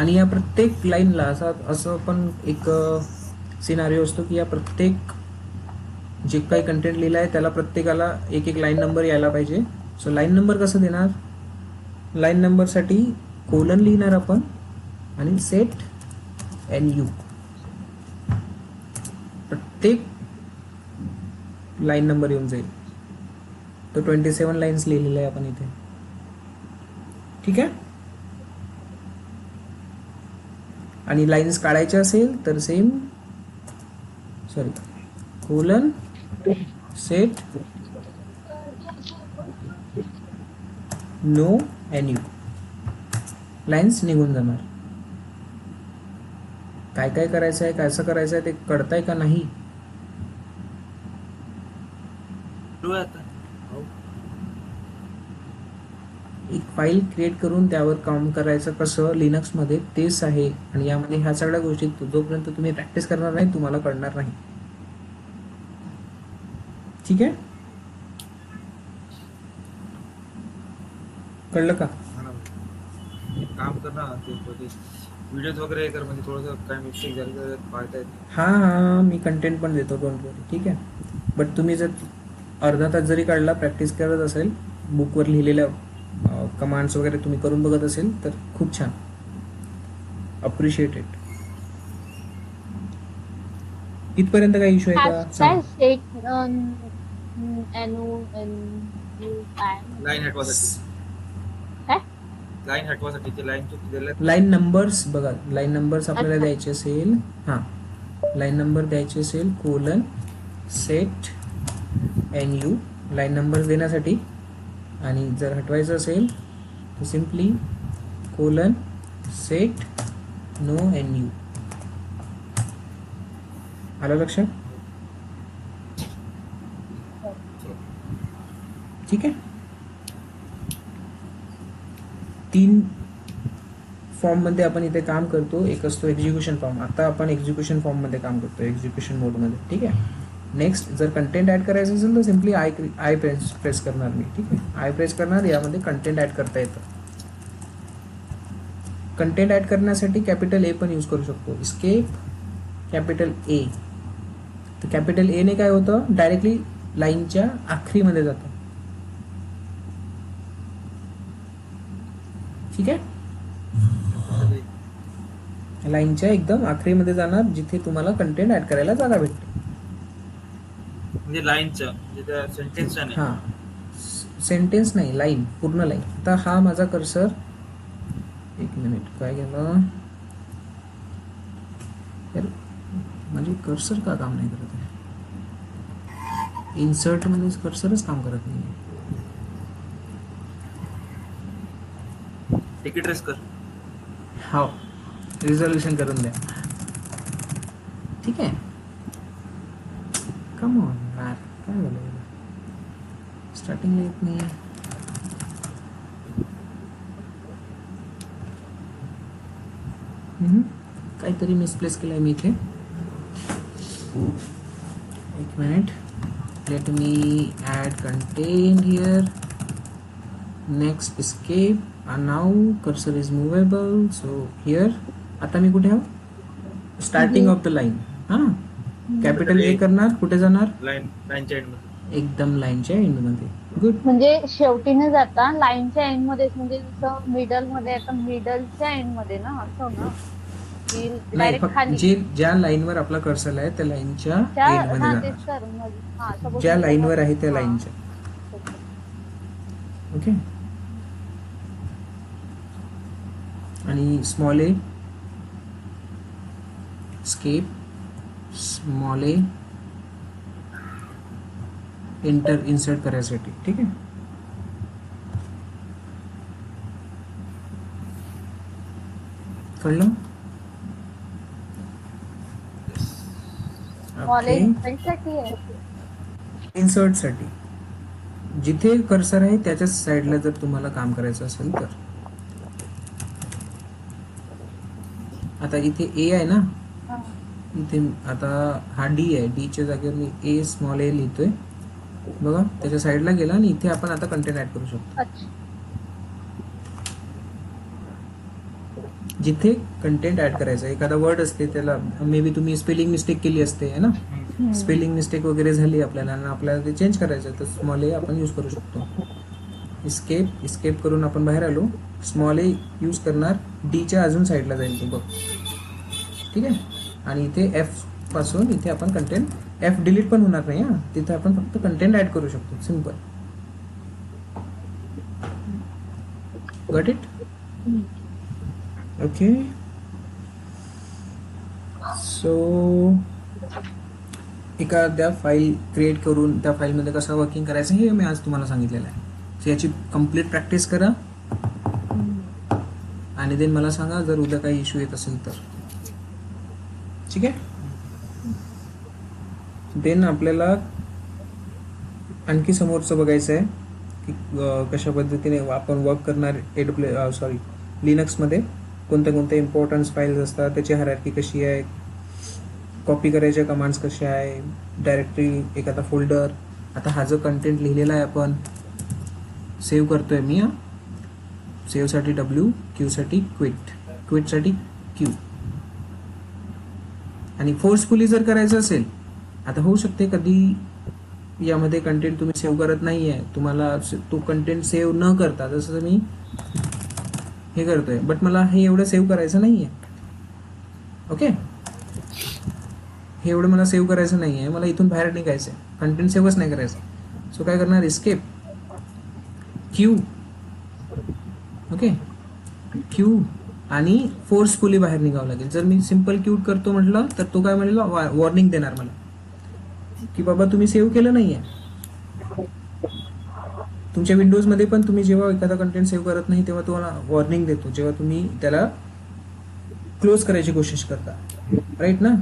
आणि या प्रत्येक लाईनला असं पण एक सिनारिओ असतो की या प्रत्येक जे काही कंटेंट लिहिलं आहे त्याला प्रत्येकाला एक एक लाईन नंबर यायला पाहिजे. सो लाईन नंबर कसं देणार? लाईन नंबरसाठी कोलन लिहिणार आपण आणि सेट NU. प्रत्येक लाईन नंबर येऊन जाईल. तो 27 लाईन्स लिहिलेला आहे आपण इथे. ठीक आहे. आणि लाईन्स काढायचे असेल तर same colon set no NU. Lines निघून जाणार. काय काय करायचं आहे, कसं करायचं आहे ते कळतंय का नाही? सुरू आहे आता. हो. एक फाईल क्रिएट करून त्यावर काम करायचं कसं लिनक्समध्ये तेच आहे. आणि यामध्ये ह्या सगळ्या गोष्टी जोपर्यंत तुम्ही प्रॅक्टिस करणार नाही तुम्हाला कळणार नाही. ठीक आहे. कळलं का? हा ना. एक काम कर ना, ते व्हिडिओज वगैरे कर, म्हणजे थोडंसं काय मिस्टेक झाली तर पाहता येते. हां मी कंटेंट पण देतो, डोंट वरी. ठीक आहे. बट तुम्ही जर अर्धा तास जरी काढला प्रॅक्टिस करत असेल, बुकवर लिहिलेल्या कमांड्स वगैरे तुम्ही करून बघत असेल तर खूप छान. अप्रिशिएटेड. इथपर्यंत काही इश्यू आहे का? काय सांग. सेट लाईन हटवासाठी काय? लाईन हटवासाठी ते लाईन चूक दिलेत. लाईन नंबर्स बघा, लाईन नंबर्स आपल्याला अच्छा. द्यायचे असेल, हां लाईन नंबर द्यायचे असेल colon set NU line number देण्यासाठी. आणि जर हटवायचं असेल तर simply colon set no NU. आलं लक्षात? ठीक आहे. 3 फॉर्ममध्ये आपण इथे काम करतो. एक असतो एक्झिक्युशन फॉर्म. आता आपण एक्झिक्युशन फॉर्ममध्ये काम करतो, एक्झिक्युशन मोडमध्ये. ठीक आहे. नेक्स्ट जर कंटेंट ॲड करायचं असेल तर सिम्पली आय प्रेस करणार मी. ठीक आहे. आय प्रेस करणार, यामध्ये कंटेंट ॲड करता येतं. कंटेंट ॲड करण्यासाठी कॅपिटल A पण यूज करू शकतो. Escape capital A. तर कॅपिटल A ने काय होतं, डायरेक्टली लाईनच्या आखरीमध्ये जातं. ठीक आहे. लाईनच्या एकदम आखरीमध्ये जाणार, जिथे तुम्हाला कंटेंट ऍड करायला जागा भेटते. म्हणजे लाईनच्या, म्हणजे त्या सेंटेन्सच्या नाही. हां सेंटेन्स नाही, लाईन, पूर्ण लाईन. आता हा माझा कर्सर, एक मिनिट काय गेलं यार, माझी कर्सर का काम नाही करत आहे? इन्सर्टमध्ये कर्सरच काम करत नाही. तिकीट रेस कर. हो, रिझोल्युशन करून द्या. ठीक आहे. कम ऑन यार, काय झालं? स्टार्टिंगला येत नाही. काहीतरी मिसप्लेस केलं आहे मी इथे. एक minute. Let me add content here. Next escape. and now cursor is movable, so here आता मी कुठे आहो? Starting of the line. हां कॅपिटल A करणार, कुठे जाणार? लाईनच्या एंड मध्ये, एकदम लाईनच्या एंड मध्ये. गुड. म्हणजे शेवटी न जाता लाईनच्या एंड मध्ये, म्हणजे जसं मिडल मध्ये आता मिडलच्या एंड मध्ये ना, असं ना की नाही, डायरेक्ट फक्त खाली जे ज्या लाईनवर आपला कर्सर आहे त्या लाईनच्या त्या, एंड मध्ये हा जाणार. तेच तर हा suppose ज्या मी लाईनवर आहे त्या हा. लाईनच्या. ओके. आणि स्मॉल ए स्केप स्मॉल ए एंटर इन्सर्ट करायसाठी. ठीक आहे. कळलं? कॉलेजसाठी आहे. इन्सर्ट साठी जिथे कर्सर आहे त्याच्याच साईडला जर तुम्हाला काम करायचं असेल तर. आता इथे A आहे ना, हा. इथे आता हा D आहे. D च्या जागेवर मी A स्मॉल A लिहितोय बघा, त्याच्या साईडला गेला आणि इथे आपण आता कंटेंट ऍड करू शकतो. अच्छा. जिथे कंटेंट ऍड करायचं एखादा वर्ड असते त्याला मे बी तुम्ही स्पेलिंग मिस्टेक केली असते है ना, स्पेलिंग मिस्टेक वगैरे झाली आपल्याला आणि आपल्याला ते चेंज करायचं तर स्मॉल ए आपण यूज करू शकतो. इस्केप करून आपण बाहेर आलो. स्मॉल ए यूज करणार डीच्या अजून साईडला जाईल तो बघ, ठीक आहे. आणि इथे एफ पासून इथे आपण कंटेंट एफ डिलीट पण होणार नाही हा, तिथे आपण फक्त कंटेंट ऍड करू शकतो. Simple. Got it? Okay. So एखाद्या फाईल क्रिएट करून त्या फाईलमध्ये कसं वर्किंग करायचं हे मी आज तुम्हाला सांगितलेलं आहे. सो याची कम्प्लीट प्रॅक्टिस करा आणि देन मला सांगा जर उद्या काही इश्यू येत असेल तर. ठीक आहे. देन आपल्याला आणखी समोरचं बघायचं आहे की कशा पद्धतीने आपण वर्क करणार लिनक्समध्ये कोणत्या कोणत्या इम्पॉर्टन्स फाईल्स असतात, त्याची हायरार्की कशी आहे, कॉपी करायच्या कमांड्स कशा आहे, डायरेक्टरी एखादा फोल्डर. आता हा जो कंटेंट लिहिलेला आहे आपण सेव्ह करतोय मी. सेव्हसाठी W, क्यूसाठी क्विटसाठी क्यू. आणि फोर्सफुली जर करायचं असेल, आता होऊ शकते कधी यामध्ये कंटेंट तुम्ही सेव्ह करत नाही आहे, तुम्हाला तो कंटेंट सेव्ह न करता जसं मी हे करतोय, बट मला हे एवढं सेव्ह करायचं नाही आहे. ओके, हे एवढं मला सेव्ह करायचं नाही आहे, मला इथून बाहेर निघायचं आहे, कंटेंट सेव्हच नाही करायचं. सो काय करणार, एस्केप क्यू. ओके, क्यू आणि फोर्सफुली बाहेर निघावं लागेल. जर मी सिम्पल क्यूट करतो म्हटलं तर तो काय म्हणेल, वॉर्निंग देणार मला की बाबा तुम्ही सेव्ह केलं नाही आहे. तुमच्या विंडोजमध्ये पण तुम्ही जेव्हा एखादा कंटेंट सेव्ह करत नाही तेव्हा तुम्हाला वॉर्निंग देतो जेव्हा तुम्ही त्याला क्लोज करायची कोशिश करता, राईट ना.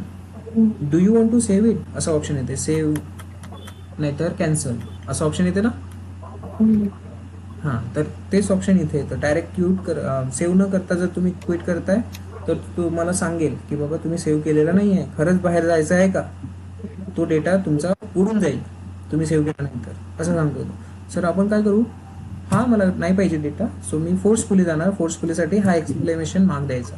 Do you want to save it असं ऑप्शन येते, सेव्ह नाहीतर कॅन्सल असं ऑप्शन येते ना. हां, तर तेच ऑप्शन इथे येतं. डायरेक्ट क्यूट सेव्ह न करता जर तुम्ही क्विट करताय तर तुम्हाला सांगेल की बाबा तुम्ही सेव्ह केलेला नाही आहे, खरंच बाहेर जायचं आहे का, तो डेटा तुमचा उडून जाईल तुम्ही सेव्ह केल्यानंतर असं सांगतो. सर आपण काय करू, हा मला नाही पाहिजे डेटा, सो मी फोर्सफुली जाणार. फोर्सफुलीसाठी हा एक्सक्लेमेशन मार्क द्यायचा.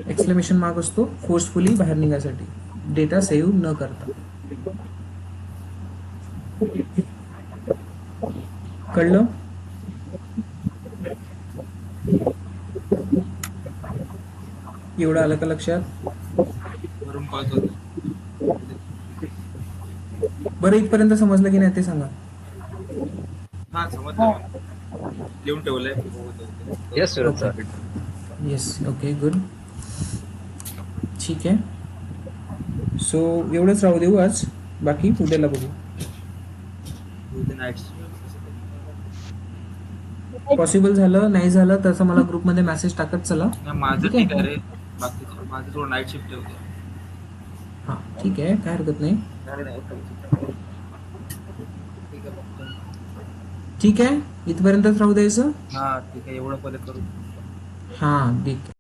एक्सक्लेमेशन मार्क असतो फोर्सफुली बाहेर निघायसाठी, डेटा सेव्ह न करता. कळलं? एवढं आलं का लक्षात? वरून कॉल करतो. बरं, इथपर्यंत समजलं की नाही ते सांगा. हा समजलं, लिहून ठेवलंय. Yes Suraj sir. Yes, okay, good. ठीक आहे. सो एवढंच राहू देऊ आज, बाकी उद्याला बघू. पॉसिबल झालं नाही झालं तसं मला ग्रुपमध्ये मेसेज टाकत चला. माझं ठीक आहे? ठीक आहे रे, बाकी माझं थोडं नाईट शिफ्ट ठेवते. हां, ठीक आहे, काय हरकत नाही. ठीक आहे, इथपर्यंतच राहू द्यायचं. हा ठीक आहे, एवढं पहिले करू. हां, ठीक आहे.